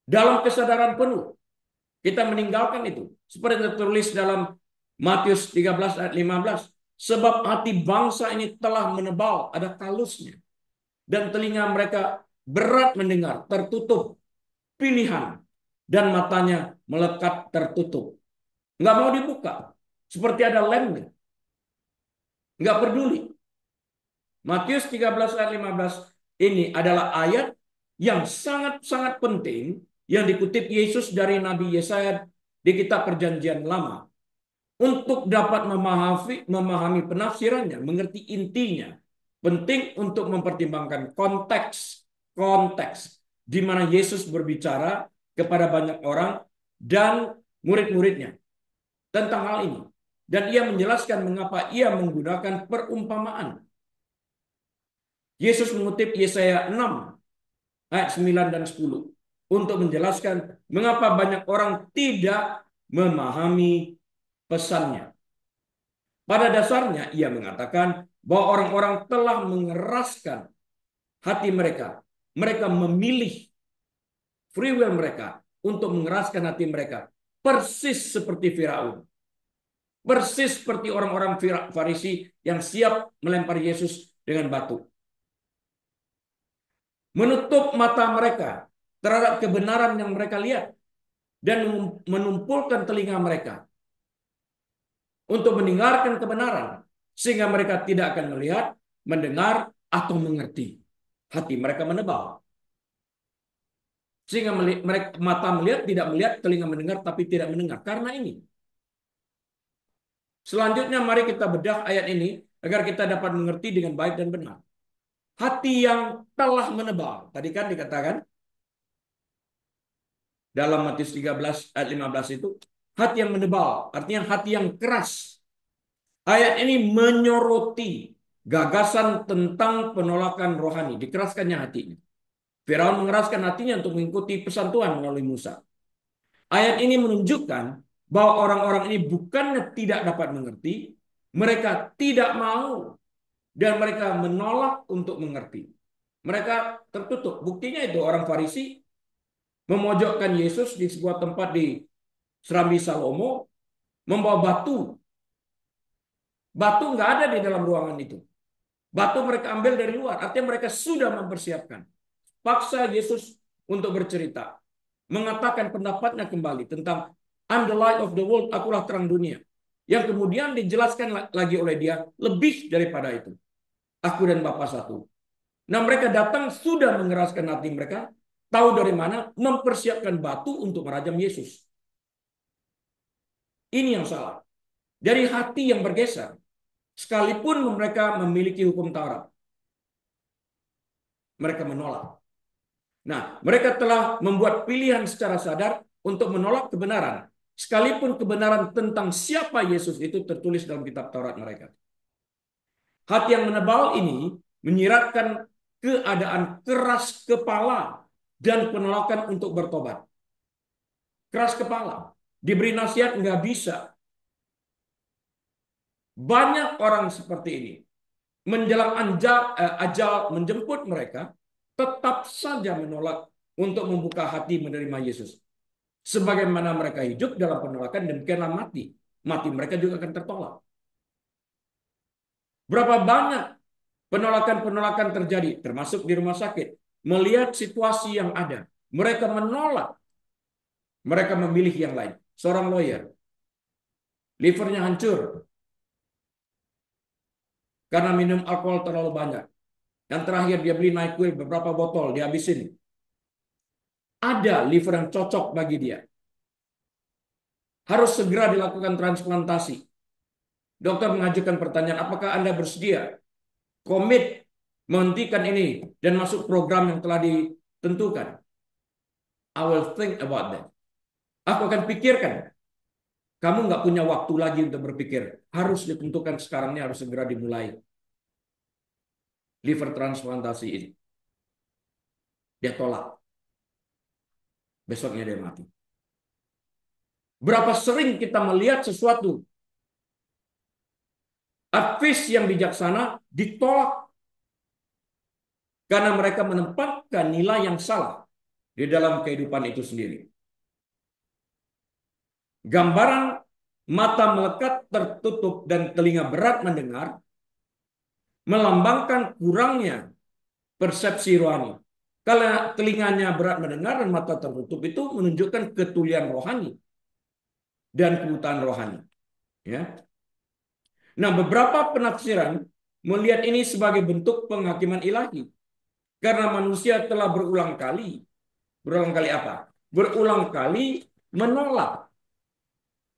dalam kesadaran penuh kita meninggalkan itu. Seperti tertulis dalam Matius 13 ayat 15. Sebab hati bangsa ini telah menebal, ada kalusnya. Dan telinga mereka berat mendengar, tertutup pilihan. Dan matanya melekat tertutup. Nggak mau dibuka. Seperti ada lemnya. Nggak peduli. Matius 13 ayat 15 ini adalah ayat yang sangat-sangat penting yang dikutip Yesus dari Nabi Yesaya di kitab Perjanjian Lama. Untuk dapat memahami penafsirannya, mengerti intinya, penting untuk mempertimbangkan konteks di mana Yesus berbicara kepada banyak orang dan murid-muridnya tentang hal ini. Dan ia menjelaskan mengapa ia menggunakan perumpamaan. Yesus mengutip Yesaya 6 ayat 9 dan 10 untuk menjelaskan mengapa banyak orang tidak memahami pesannya. Pada dasarnya ia mengatakan bahwa orang-orang telah mengeraskan hati mereka. Mereka memilih free will mereka untuk mengeraskan hati mereka. Persis seperti Firaun. Persis seperti orang-orang Farisi yang siap melempar Yesus dengan batu. Menutup mata mereka terhadap kebenaran yang mereka lihat. Dan menumpulkan telinga mereka untuk mendengarkan kebenaran. Sehingga mereka tidak akan melihat, mendengar, atau mengerti. Hati mereka menebal. Sehingga mereka, mata melihat, tidak melihat, telinga mendengar, tapi tidak mendengar. Karena ini. Selanjutnya mari kita bedah ayat ini agar kita dapat mengerti dengan baik dan benar. hati yang telah menebal. Tadi kan dikatakan dalam Matius 13 ayat 15 itu, hati yang menebal, artinya hati yang keras. Ayat ini menyoroti gagasan tentang penolakan rohani, dikeraskannya hatinya. Firaun mengeraskan hatinya untuk mengikuti pesan Tuhan melalui Musa. Ayat ini menunjukkan bahwa orang-orang ini bukannya tidak dapat mengerti, mereka tidak mau dan mereka menolak untuk mengerti. Mereka tertutup. Buktinya itu orang Farisi memojokkan Yesus di sebuah tempat di Serambi Salomo, membawa batu. Batu nggak ada di dalam ruangan itu. Batu mereka ambil dari luar. Artinya mereka sudah mempersiapkan. Paksa Yesus untuk bercerita. Mengatakan pendapatnya kembali tentang I'm the light of the world, akulah terang dunia. Yang kemudian dijelaskan lagi oleh dia lebih daripada itu. Aku dan Bapa satu. Nah mereka datang sudah mengeraskan hati mereka. Tahu dari mana mempersiapkan batu untuk merajam Yesus. Ini yang salah. Dari hati yang bergeser. Sekalipun mereka memiliki hukum Taurat. Mereka menolak. Nah, mereka telah membuat pilihan secara sadar untuk menolak kebenaran. Sekalipun kebenaran tentang siapa Yesus itu tertulis dalam kitab Taurat mereka. Hati yang menebal ini menyiratkan keadaan keras kepala dan penolakan untuk bertobat. Keras kepala. Diberi nasihat nggak bisa. Banyak orang seperti ini. Menjelang ajal menjemput mereka, tetap saja menolak untuk membuka hati menerima Yesus. Sebagaimana mereka hidup dalam penolakan, demikianlah mati. Mati mereka juga akan tertolak. Berapa banyak penolakan-penolakan terjadi, termasuk di rumah sakit. Melihat situasi yang ada, mereka menolak. Mereka memilih yang lain. Seorang lawyer, livernya hancur karena minum alkohol terlalu banyak. Yang terakhir dia beli NyQuil beberapa botol, dihabisin. Ada liver yang cocok bagi dia. Harus segera dilakukan transplantasi. Dokter mengajukan pertanyaan, apakah Anda bersedia komit menghentikan ini dan masuk program yang telah ditentukan? I will think about that. Aku akan pikirkan. Kamu nggak punya waktu lagi untuk berpikir. Harus ditentukan sekarang ini, harus segera dimulai. Liver transplantasi ini. Dia tolak. Besoknya dia mati. Berapa sering kita melihat sesuatu advis yang bijaksana ditolak karena mereka menempatkan nilai yang salah di dalam kehidupan itu sendiri. Gambaran mata melekat tertutup dan telinga berat mendengar melambangkan kurangnya persepsi rohani. Kalau telinganya berat mendengar dan mata tertutup itu menunjukkan ketulian rohani dan kebutaan rohani. Ya. Nah, beberapa penafsiran melihat ini sebagai bentuk penghakiman ilahi. Karena manusia telah berulang kali apa? Berulang kali menolak.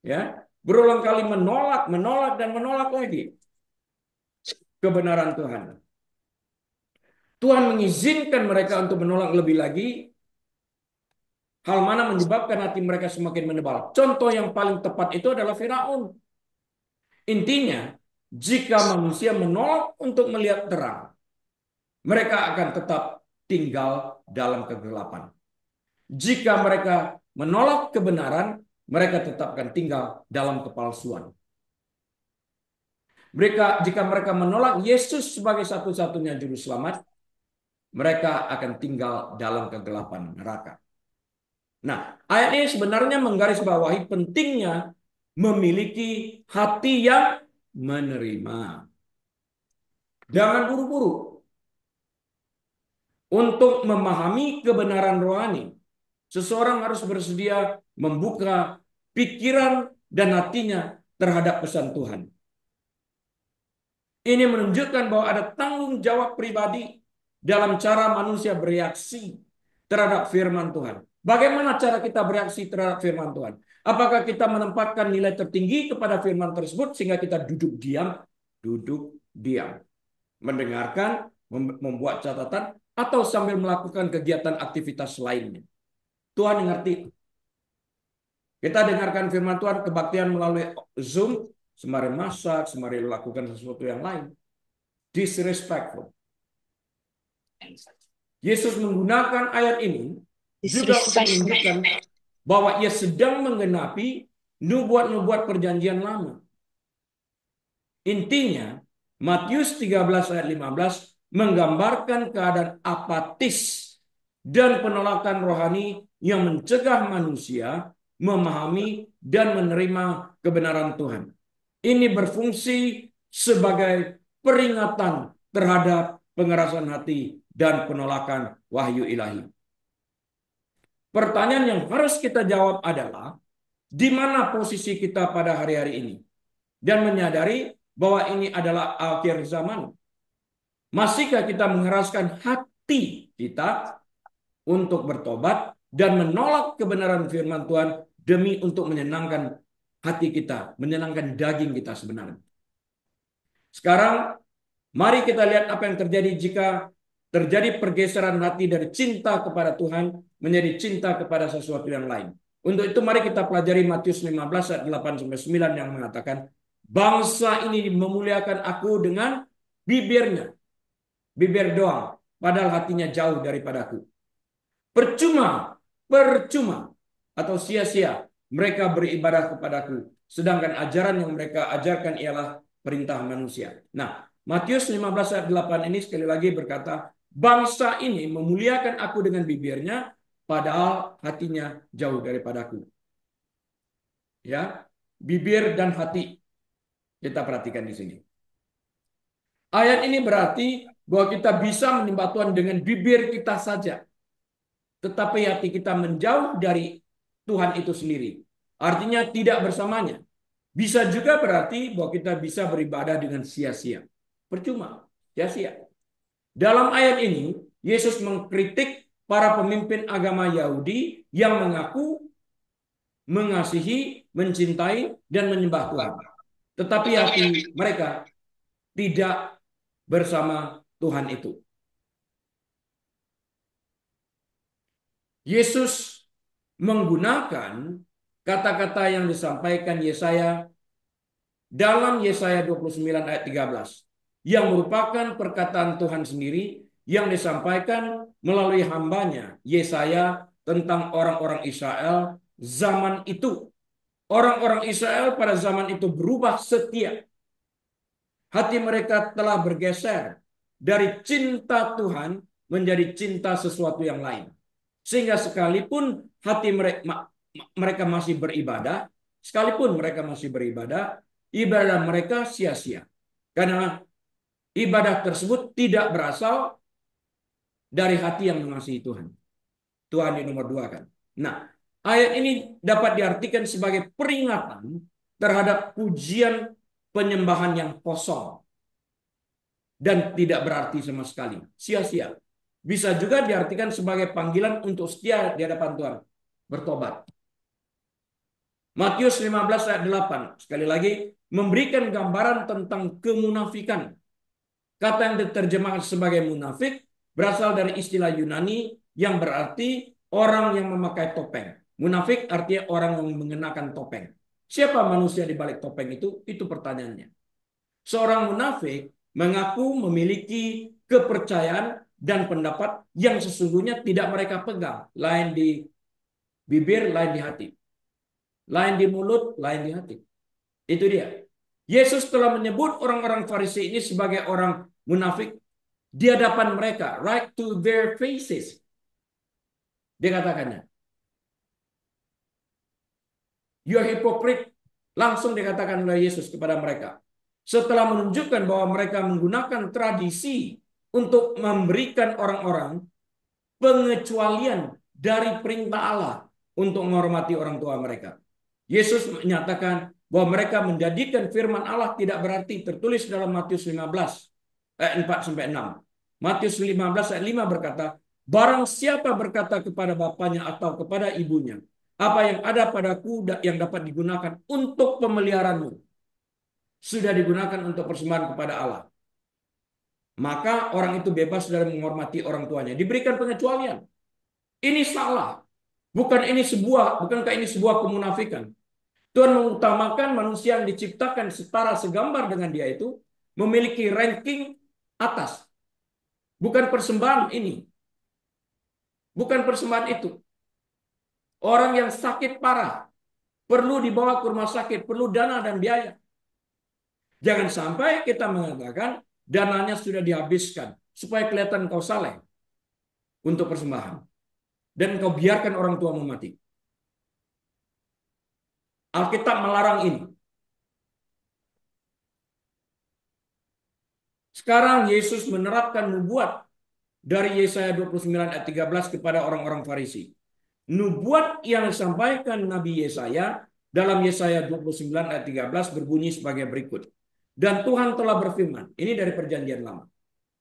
Ya, berulang kali menolak dan menolak lagi kebenaran Tuhan. Tuhan mengizinkan mereka untuk menolak lebih lagi. Hal mana menyebabkan hati mereka semakin menebal. Contoh yang paling tepat itu adalah Firaun. Intinya, jika manusia menolak untuk melihat terang, mereka akan tetap tinggal dalam kegelapan. Jika mereka menolak kebenaran, mereka tetap akan tinggal dalam kepalsuan. Jika mereka menolak Yesus sebagai satu-satunya juru selamat, mereka akan tinggal dalam kegelapan neraka. Nah, ayat ini sebenarnya menggarisbawahi pentingnya memiliki hati yang menerima. Jangan buru-buru untuk memahami kebenaran rohani. Seseorang harus bersedia membuka pikiran dan hatinya terhadap pesan Tuhan. Ini menunjukkan bahwa ada tanggung jawab pribadi dalam cara manusia bereaksi terhadap firman Tuhan. Bagaimana cara kita bereaksi terhadap firman Tuhan? Apakah kita menempatkan nilai tertinggi kepada firman tersebut sehingga kita duduk diam, mendengarkan, membuat catatan, atau sambil melakukan kegiatan aktivitas lainnya. Tuhan mengerti. Kita dengarkan firman Tuhan kebaktian melalui Zoom, sembari masak, sembari lakukan sesuatu yang lain. Disrespectful. Yesus menggunakan ayat ini juga untuk menunjukkan bahwa ia sedang menggenapi nubuat-nubuat perjanjian lama. Intinya, Matius 13 ayat 15 menggambarkan keadaan apatis dan penolakan rohani yang mencegah manusia memahami dan menerima kebenaran Tuhan. Ini berfungsi sebagai peringatan terhadap pengerasan hati dan penolakan wahyu ilahi. Pertanyaan yang harus kita jawab adalah, di mana posisi kita pada hari-hari ini? Dan menyadari bahwa ini adalah akhir zaman. Masihkah kita mengeraskan hati kita untuk bertobat dan menolak kebenaran firman Tuhan demi untuk menyenangkan hati kita, menyenangkan daging kita sebenarnya? Sekarang, mari kita lihat apa yang terjadi jika terjadi pergeseran hati dari cinta kepada Tuhan menjadi cinta kepada sesuatu yang lain. Untuk itu mari kita pelajari Matius 15 ayat 8-9 yang mengatakan, bangsa ini memuliakan aku dengan bibirnya. Bibir doang, padahal hatinya jauh daripadaku. Percuma atau sia-sia mereka beribadah kepadaku, sedangkan ajaran yang mereka ajarkan ialah perintah manusia. Nah, Matius 15 ayat 8 ini sekali lagi berkata, bangsa ini memuliakan aku dengan bibirnya, padahal hatinya jauh daripadaku. Ya, bibir dan hati. Kita perhatikan di sini. Ayat ini berarti bahwa kita bisa menyembah Tuhan dengan bibir kita saja, tetapi hati kita menjauh dari Tuhan itu sendiri. Artinya tidak bersamanya. Bisa juga berarti bahwa kita bisa beribadah dengan sia-sia. Percuma, sia-sia. Dalam ayat ini, Yesus mengkritik para pemimpin agama Yahudi yang mengaku mengasihi, mencintai, dan menyembah Tuhan. Tetapi hati mereka tidak bersama Tuhan itu. Yesus menggunakan kata-kata yang disampaikan Yesaya dalam Yesaya 29 ayat 13 yang merupakan perkataan Tuhan sendiri yang disampaikan melalui hambanya Yesaya tentang orang-orang Israel zaman itu. Orang-orang Israel pada zaman itu berubah setia. Hati mereka telah bergeser dari cinta Tuhan menjadi cinta sesuatu yang lain. Sehingga sekalipun hati mereka masih beribadah, ibadah mereka sia-sia. Karena ibadah tersebut tidak berasal dari hati yang mengasihi Tuhan. Tuhan di nomor 2 kan. Nah, ayat ini dapat diartikan sebagai peringatan terhadap pujian penyembahan yang kosong dan tidak berarti sama sekali, sia-sia. Bisa juga diartikan sebagai panggilan untuk setia di hadapan Tuhan, bertobat. Matius 15 ayat 8, sekali lagi, memberikan gambaran tentang kemunafikan. Kata yang diterjemahkan sebagai munafik berasal dari istilah Yunani yang berarti orang yang memakai topeng. Munafik artinya orang yang mengenakan topeng. Siapa manusia di balik topeng itu? Itu pertanyaannya. Seorang munafik mengaku memiliki kepercayaan dan pendapat yang sesungguhnya tidak mereka pegang. Lain di bibir, lain di hati. Lain di mulut, lain di hati. Itu dia. Yesus telah menyebut orang-orang Farisi ini sebagai orang munafik di hadapan mereka. Right to their faces. Dia katakannya. You are hypocrite. Langsung dikatakan oleh Yesus kepada mereka. Setelah menunjukkan bahwa mereka menggunakan tradisi untuk memberikan orang-orang pengecualian dari perintah Allah untuk menghormati orang tua mereka. Yesus menyatakan bahwa mereka menjadikan firman Allah tidak berarti, tertulis dalam Matius 15 ayat 4-6. Matius 15 ayat 5 berkata, barang siapa berkata kepada bapaknya atau kepada ibunya, apa yang ada padaku yang dapat digunakan untuk pemeliharaanmu, sudah digunakan untuk persembahan kepada Allah. maka orang itu bebas dari menghormati orang tuanya. Diberikan pengecualian. Ini salah. Bukankah ini sebuah kemunafikan? Tuhan mengutamakan manusia yang diciptakan setara segambar dengan dia itu memiliki ranking atas. Bukan persembahan ini. Bukan persembahan itu. Orang yang sakit parah perlu dibawa ke rumah sakit, perlu dana dan biaya. Jangan sampai kita mengatakan dananya sudah dihabiskan supaya kelihatan kau saleh untuk persembahan. Dan kau biarkan orang tuamu mati. Alkitab melarang ini. Sekarang Yesus menerapkan nubuat dari Yesaya 29 ayat 13 kepada orang-orang Farisi. Nubuat yang disampaikan Nabi Yesaya dalam Yesaya 29 ayat 13 berbunyi sebagai berikut. Dan Tuhan telah berfirman, ini dari perjanjian lama.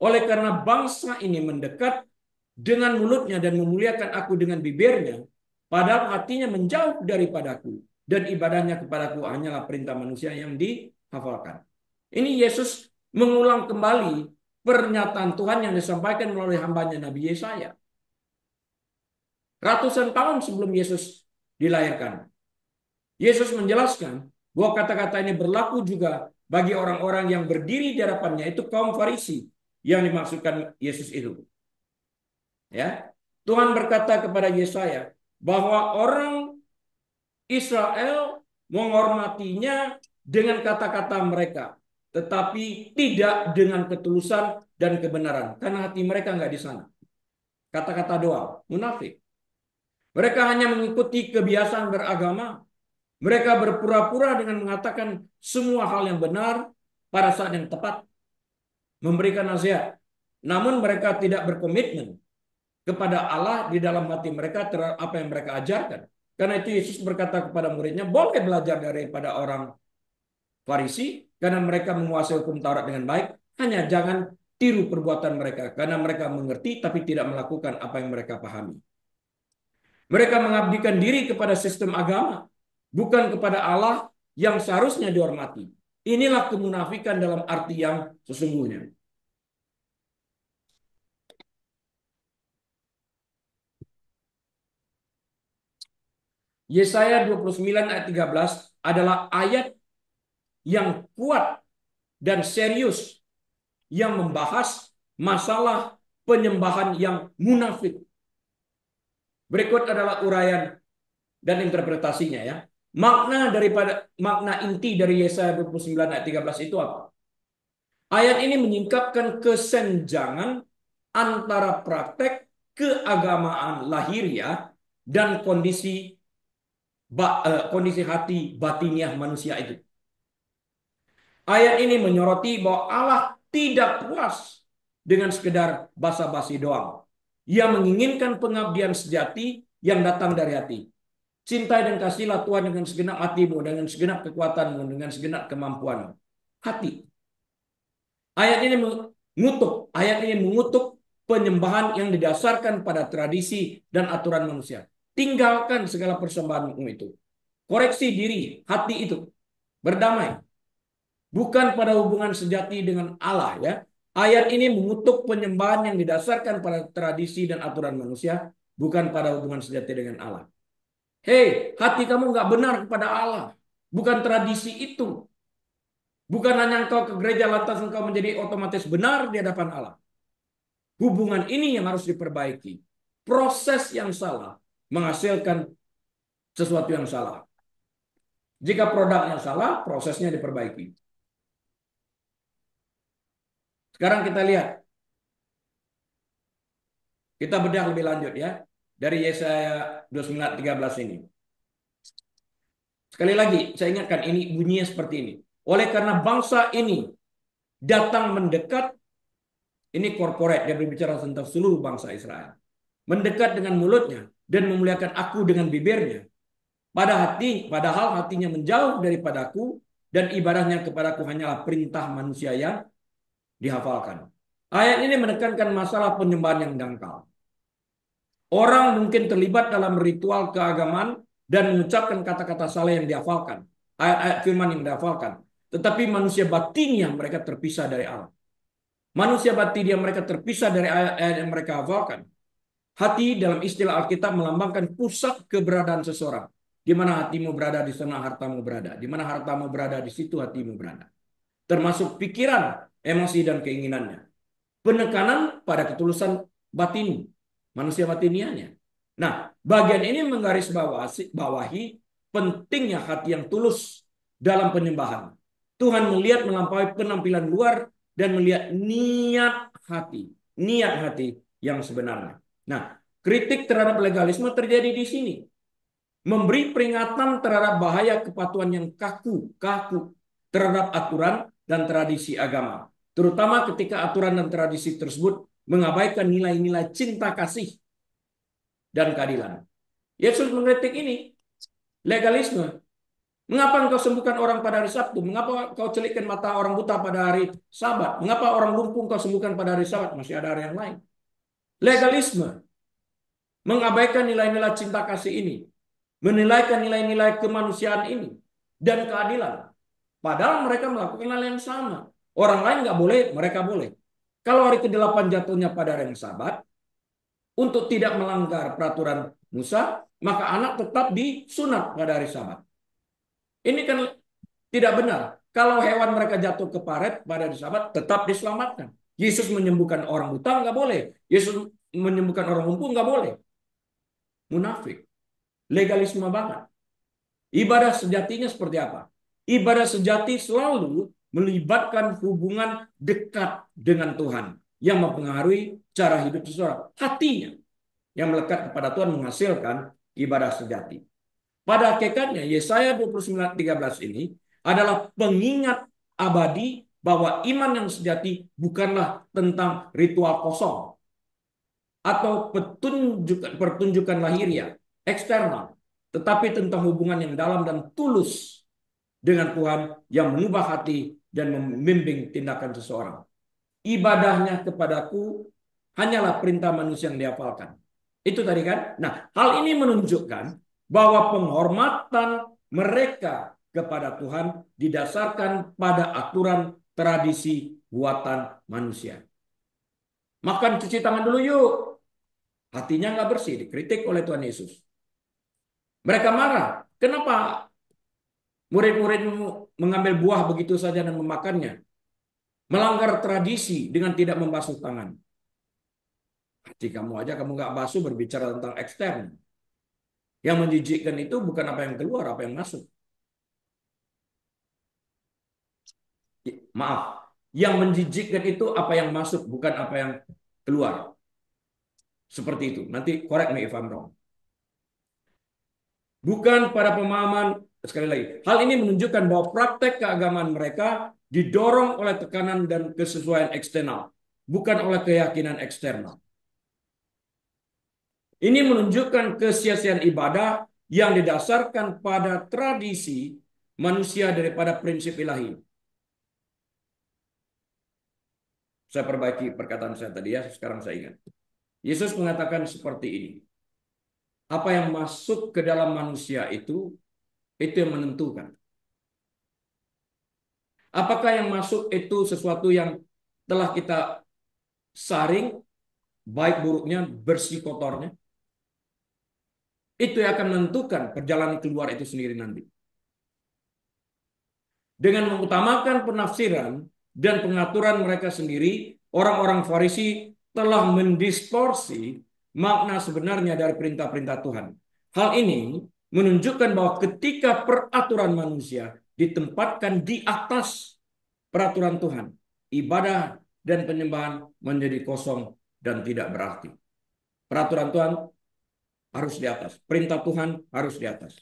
Oleh karena bangsa ini mendekat dengan mulutnya dan memuliakan aku dengan bibirnya, padahal hatinya menjauh daripadaku, dan ibadahnya kepadaku hanyalah perintah manusia yang dihafalkan. Ini Yesus mengulang kembali pernyataan Tuhan yang disampaikan melalui hambanya Nabi Yesaya. Ratusan tahun sebelum Yesus dilahirkan. Yesus menjelaskan bahwa kata-kata ini berlaku juga bagi orang-orang yang berdiri di hadapannya, itu kaum Farisi yang dimaksudkan Yesus itu. Ya. Tuhan berkata kepada Yesaya bahwa orang Israel menghormatinya dengan kata-kata mereka, tetapi tidak dengan ketulusan dan kebenaran, karena hati mereka nggak di sana. Kata-kata doang, munafik. Mereka hanya mengikuti kebiasaan beragama. Mereka berpura-pura dengan mengatakan semua hal yang benar pada saat yang tepat, memberikan nasihat. Namun mereka tidak berkomitmen kepada Allah di dalam hati mereka terhadap apa yang mereka ajarkan. Karena itu Yesus berkata kepada muridnya, boleh belajar daripada orang Farisi, karena mereka menguasai hukum Taurat dengan baik, hanya jangan tiru perbuatan mereka, karena mereka mengerti tapi tidak melakukan apa yang mereka pahami. Mereka mengabdikan diri kepada sistem agama, bukan kepada Allah yang seharusnya dihormati. Inilah kemunafikan dalam arti yang sesungguhnya. Yesaya 29 ayat 13 adalah ayat yang kuat dan serius yang membahas masalah penyembahan yang munafik. Berikut adalah uraian dan interpretasinya ya. Makna inti dari Yesaya 29 ayat 13 itu apa? Ayat ini menyingkapkan kesenjangan antara praktek keagamaan lahiriah dan kondisi hati batiniah manusia itu. Ayat ini menyoroti bahwa Allah tidak puas dengan sekedar basa-basi doang. Ia menginginkan pengabdian sejati yang datang dari hati. Cintai dan kasihlah Tuhan dengan segenap hatimu, dengan segenap kekuatanmu, dengan segenap kemampuanmu. Hati. Ayat ini mengutuk penyembahan yang didasarkan pada tradisi dan aturan manusia. Tinggalkan segala persembahanmu itu. Koreksi diri, hati itu. Berdamai. Bukan pada hubungan sejati dengan Allah ya. Ayat ini mengutuk penyembahan yang didasarkan pada tradisi dan aturan manusia, bukan pada hubungan sejati dengan Allah. Hei, hati kamu nggak benar kepada Allah. Bukan tradisi itu. Bukan hanya engkau ke gereja lantas engkau menjadi otomatis benar di hadapan Allah. Hubungan ini yang harus diperbaiki. Proses yang salah menghasilkan sesuatu yang salah. Jika produknya salah, prosesnya diperbaiki. Sekarang kita lihat. Kita bedah lebih lanjut ya. Dari Yesaya 29:13 ini. Sekali lagi, saya ingatkan ini bunyinya seperti ini. Oleh karena bangsa ini datang mendekat, ini corporate, dia berbicara tentang seluruh bangsa Israel. Mendekat dengan mulutnya dan memuliakan aku dengan bibirnya. Padahal hatinya menjauh daripadaku dan ibadahnya kepadaku hanyalah perintah manusia yang dihafalkan. Ayat ini menekankan masalah penyembahan yang dangkal. Orang mungkin terlibat dalam ritual keagamaan dan mengucapkan kata-kata salah yang dihafalkan. Ayat-ayat firman yang dihafalkan. Tetapi manusia batinnya mereka terpisah dari Allah. Manusia batin yang mereka terpisah dari ayat-ayat yang mereka hafalkan. Hati dalam istilah Alkitab melambangkan pusat keberadaan seseorang. Di mana hatimu berada, di sana hartamu berada. Di mana hartamu berada, di situ hatimu berada. Termasuk pikiran, emosi, dan keinginannya. Penekanan pada ketulusan batin, manusia batiniannya. Nah, bagian ini menggarisbawahi pentingnya hati yang tulus dalam penyembahan. Tuhan melihat melampaui penampilan luar dan melihat niat hati yang sebenarnya. Nah, kritik terhadap legalisme terjadi di sini. Memberi peringatan terhadap bahaya kepatuhan yang kaku terhadap aturan dan tradisi agama. Terutama ketika aturan dan tradisi tersebut mengabaikan nilai-nilai cinta kasih dan keadilan. Yesus mengkritik ini, legalisme. Mengapa engkau sembuhkan orang pada hari Sabtu? Mengapa kau celikkan mata orang buta pada hari Sabat? Mengapa orang lumpuh kau sembuhkan pada hari Sabat? Masih ada hari yang lain. Legalisme. Mengabaikan nilai-nilai cinta kasih ini. Menilaikan nilai-nilai kemanusiaan ini. Dan keadilan. Padahal mereka melakukan hal yang sama. Orang lain nggak boleh, mereka boleh. Kalau hari ke-8 jatuhnya pada hari yang Sabat, untuk tidak melanggar peraturan Musa, maka anak tetap disunat pada hari Sabat. Ini kan tidak benar. Kalau hewan mereka jatuh ke paret pada hari Sabat, tetap diselamatkan. Yesus menyembuhkan orang buta, nggak boleh. Yesus menyembuhkan orang lumpuh, nggak boleh. Munafik. Legalisme banget. Ibadah sejatinya seperti apa? Ibadah sejati selalu melibatkan hubungan dekat dengan Tuhan yang mempengaruhi cara hidup seseorang. Hatinya yang melekat kepada Tuhan menghasilkan ibadah sejati. Pada hakikatnya Yesaya 29:13 ini adalah pengingat abadi bahwa iman yang sejati bukanlah tentang ritual kosong atau pertunjukan lahiriah eksternal, tetapi tentang hubungan yang dalam dan tulus dengan Tuhan yang mengubah hati dan membimbing tindakan seseorang. Ibadahnya kepadaku hanyalah perintah manusia yang dihafalkan. Itu tadi kan? Nah, hal ini menunjukkan bahwa penghormatan mereka kepada Tuhan didasarkan pada aturan tradisi buatan manusia. Makan cuci tangan dulu yuk. Hatinya nggak bersih, dikritik oleh Tuhan Yesus. Mereka marah. Kenapa murid-muridmu mengambil buah begitu saja dan memakannya? Melanggar tradisi dengan tidak membasuh tangan. Hati kamu aja kamu nggak basuh berbicara tentang ekstern. Yang menjijikkan itu bukan apa yang keluar, apa yang masuk. Maaf, yang menjijikkan itu apa yang masuk, bukan apa yang keluar. Seperti itu. Nanti correct me if I'm wrong. Bukan pada pemahaman, sekali lagi, hal ini menunjukkan bahwa praktek keagamaan mereka didorong oleh tekanan dan kesesuaian eksternal, bukan oleh keyakinan eksternal. Ini menunjukkan kesia-siaan ibadah yang didasarkan pada tradisi manusia daripada prinsip ilahi. Saya perbaiki perkataan saya tadi ya, sekarang saya ingat. Yesus mengatakan seperti ini. Apa yang masuk ke dalam manusia itu yang menentukan. Apakah yang masuk itu sesuatu yang telah kita saring, baik buruknya, bersih kotornya? Itu yang akan menentukan perjalanan keluar itu sendiri nanti. Dengan mengutamakan penafsiran dan pengaturan mereka sendiri, orang-orang Farisi telah mendistorsi makna sebenarnya dari perintah-perintah Tuhan. Hal ini menunjukkan bahwa ketika peraturan manusia ditempatkan di atas peraturan Tuhan, ibadah dan penyembahan menjadi kosong dan tidak berarti. Peraturan Tuhan harus di atas, perintah Tuhan harus di atas.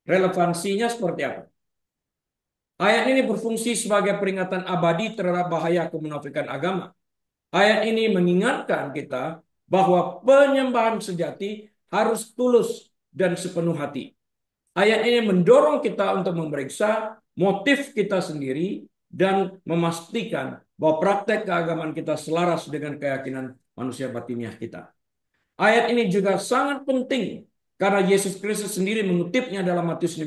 Relevansinya seperti apa? Ayat ini berfungsi sebagai peringatan abadi terhadap bahaya kemunafikan agama. Ayat ini mengingatkan kita bahwa penyembahan sejati harus tulus dan sepenuh hati. Ayat ini mendorong kita untuk memeriksa motif kita sendiri dan memastikan bahwa praktek keagamaan kita selaras dengan keyakinan manusia batiniah kita. Ayat ini juga sangat penting karena Yesus Kristus sendiri mengutipnya dalam Matius 15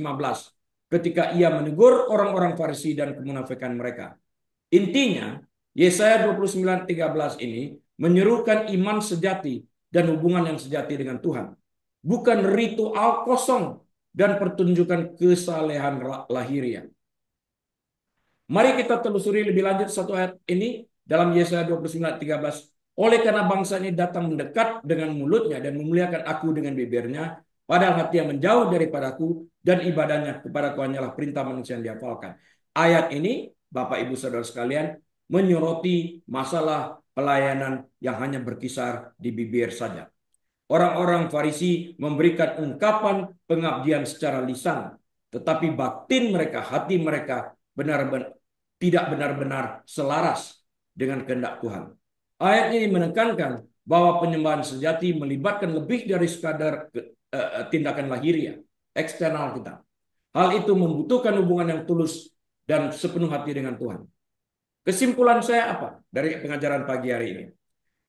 ketika ia menegur orang-orang Farisi dan kemunafikan mereka. Intinya, Yesaya 29:13 ini menyerukan iman sejati dan hubungan yang sejati dengan Tuhan. Bukan ritual kosong dan pertunjukan kesalehan lahiriah. Mari kita telusuri lebih lanjut satu ayat ini dalam Yesaya 29:13. Oleh karena bangsa ini datang mendekat dengan mulutnya dan memuliakan aku dengan bibirnya, padahal hati yang menjauh daripadaku dan ibadahnya kepadaku hanyalah perintah manusia yang dihafalkan. Ayat ini, Bapak Ibu Saudara sekalian, menyoroti masalah pelayanan yang hanya berkisar di bibir saja. Orang-orang Farisi memberikan ungkapan pengabdian secara lisan, tetapi batin mereka, hati mereka benar-benar tidak benar-benar selaras dengan kehendak Tuhan. Ayat ini menekankan bahwa penyembahan sejati melibatkan lebih dari sekadar tindakan lahiriah, eksternal kita. Hal itu membutuhkan hubungan yang tulus dan sepenuh hati dengan Tuhan. Kesimpulan saya apa dari pengajaran pagi hari ini?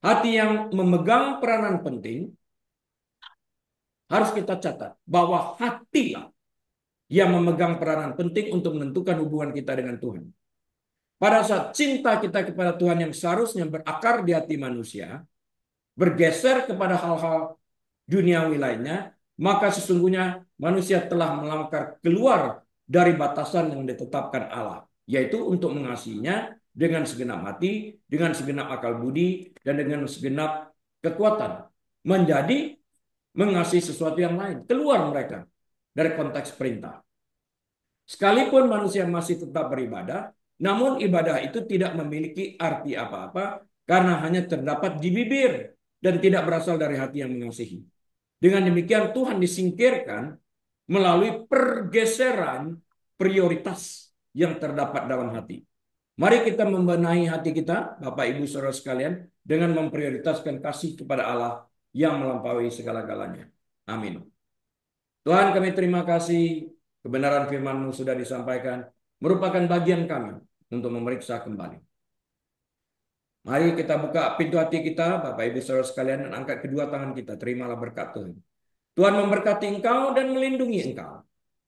Hati yang memegang peranan penting harus kita catat bahwa hatilah yang memegang peranan penting untuk menentukan hubungan kita dengan Tuhan. Pada saat cinta kita kepada Tuhan yang seharusnya berakar di hati manusia, bergeser kepada hal-hal duniawi lainnya, maka sesungguhnya manusia telah melangkah keluar dari batasan yang ditetapkan Allah, yaitu untuk mengasihinya dengan segenap hati, dengan segenap akal budi, dan dengan segenap kekuatan. Menjadi mengasihi sesuatu yang lain. Keluar mereka dari konteks perintah. Sekalipun manusia masih tetap beribadah, namun ibadah itu tidak memiliki arti apa-apa karena hanya terdapat di bibir dan tidak berasal dari hati yang mengasihi. Dengan demikian Tuhan disingkirkan melalui pergeseran prioritas yang terdapat dalam hati. Mari kita membenahi hati kita, Bapak Ibu Saudara sekalian, dengan memprioritaskan kasih kepada Allah yang melampaui segala-galanya. Amin. Tuhan, kami terima kasih kebenaran firman-Mu sudah disampaikan, merupakan bagian kami untuk memeriksa kembali. Mari kita buka pintu hati kita, Bapak Ibu Saudara sekalian, dan angkat kedua tangan kita. Terimalah berkat Tuhan. Tuhan memberkati engkau dan melindungi engkau.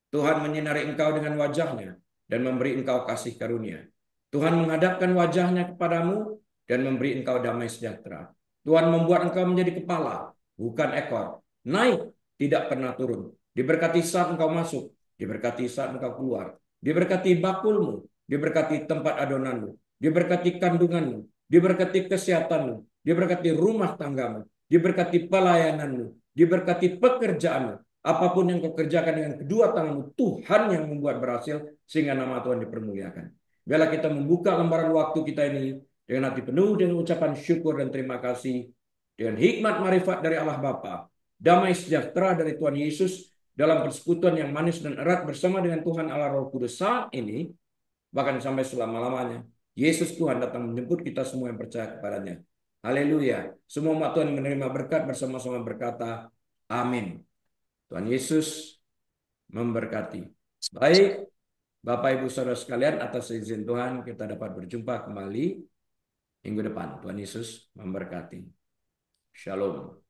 Tuhan menyinari engkau dengan wajahnya dan memberi engkau kasih karunia. Tuhan menghadapkan wajahnya kepadamu dan memberi engkau damai sejahtera. Tuhan membuat engkau menjadi kepala, bukan ekor. Naik, tidak pernah turun. Diberkati saat engkau masuk, diberkati saat engkau keluar. Diberkati bakulmu, diberkati tempat adonanmu, diberkati kandunganmu, diberkati kesehatanmu, diberkati rumah tanggamu, diberkati pelayananmu, diberkati pekerjaanmu. Apapun yang kau kerjakan dengan kedua tanganmu, Tuhan yang membuat berhasil sehingga nama Tuhan dipermuliakan. Biarlah kita membuka lembaran waktu kita ini dengan hati penuh dengan ucapan syukur dan terima kasih, dengan hikmat marifat dari Allah Bapa, damai sejahtera dari Tuhan Yesus dalam persekutuan yang manis dan erat bersama dengan Tuhan Allah Roh Kudus saat ini, bahkan sampai selama-lamanya. Yesus Tuhan datang menjemput kita semua yang percaya kepadanya. Haleluya. Semua umat Tuhan menerima berkat bersama-sama berkata, amin. Tuhan Yesus memberkati. Baik, Bapak Ibu Saudara sekalian, atas izin Tuhan kita dapat berjumpa kembali minggu depan. Tuhan Yesus memberkati. Shalom.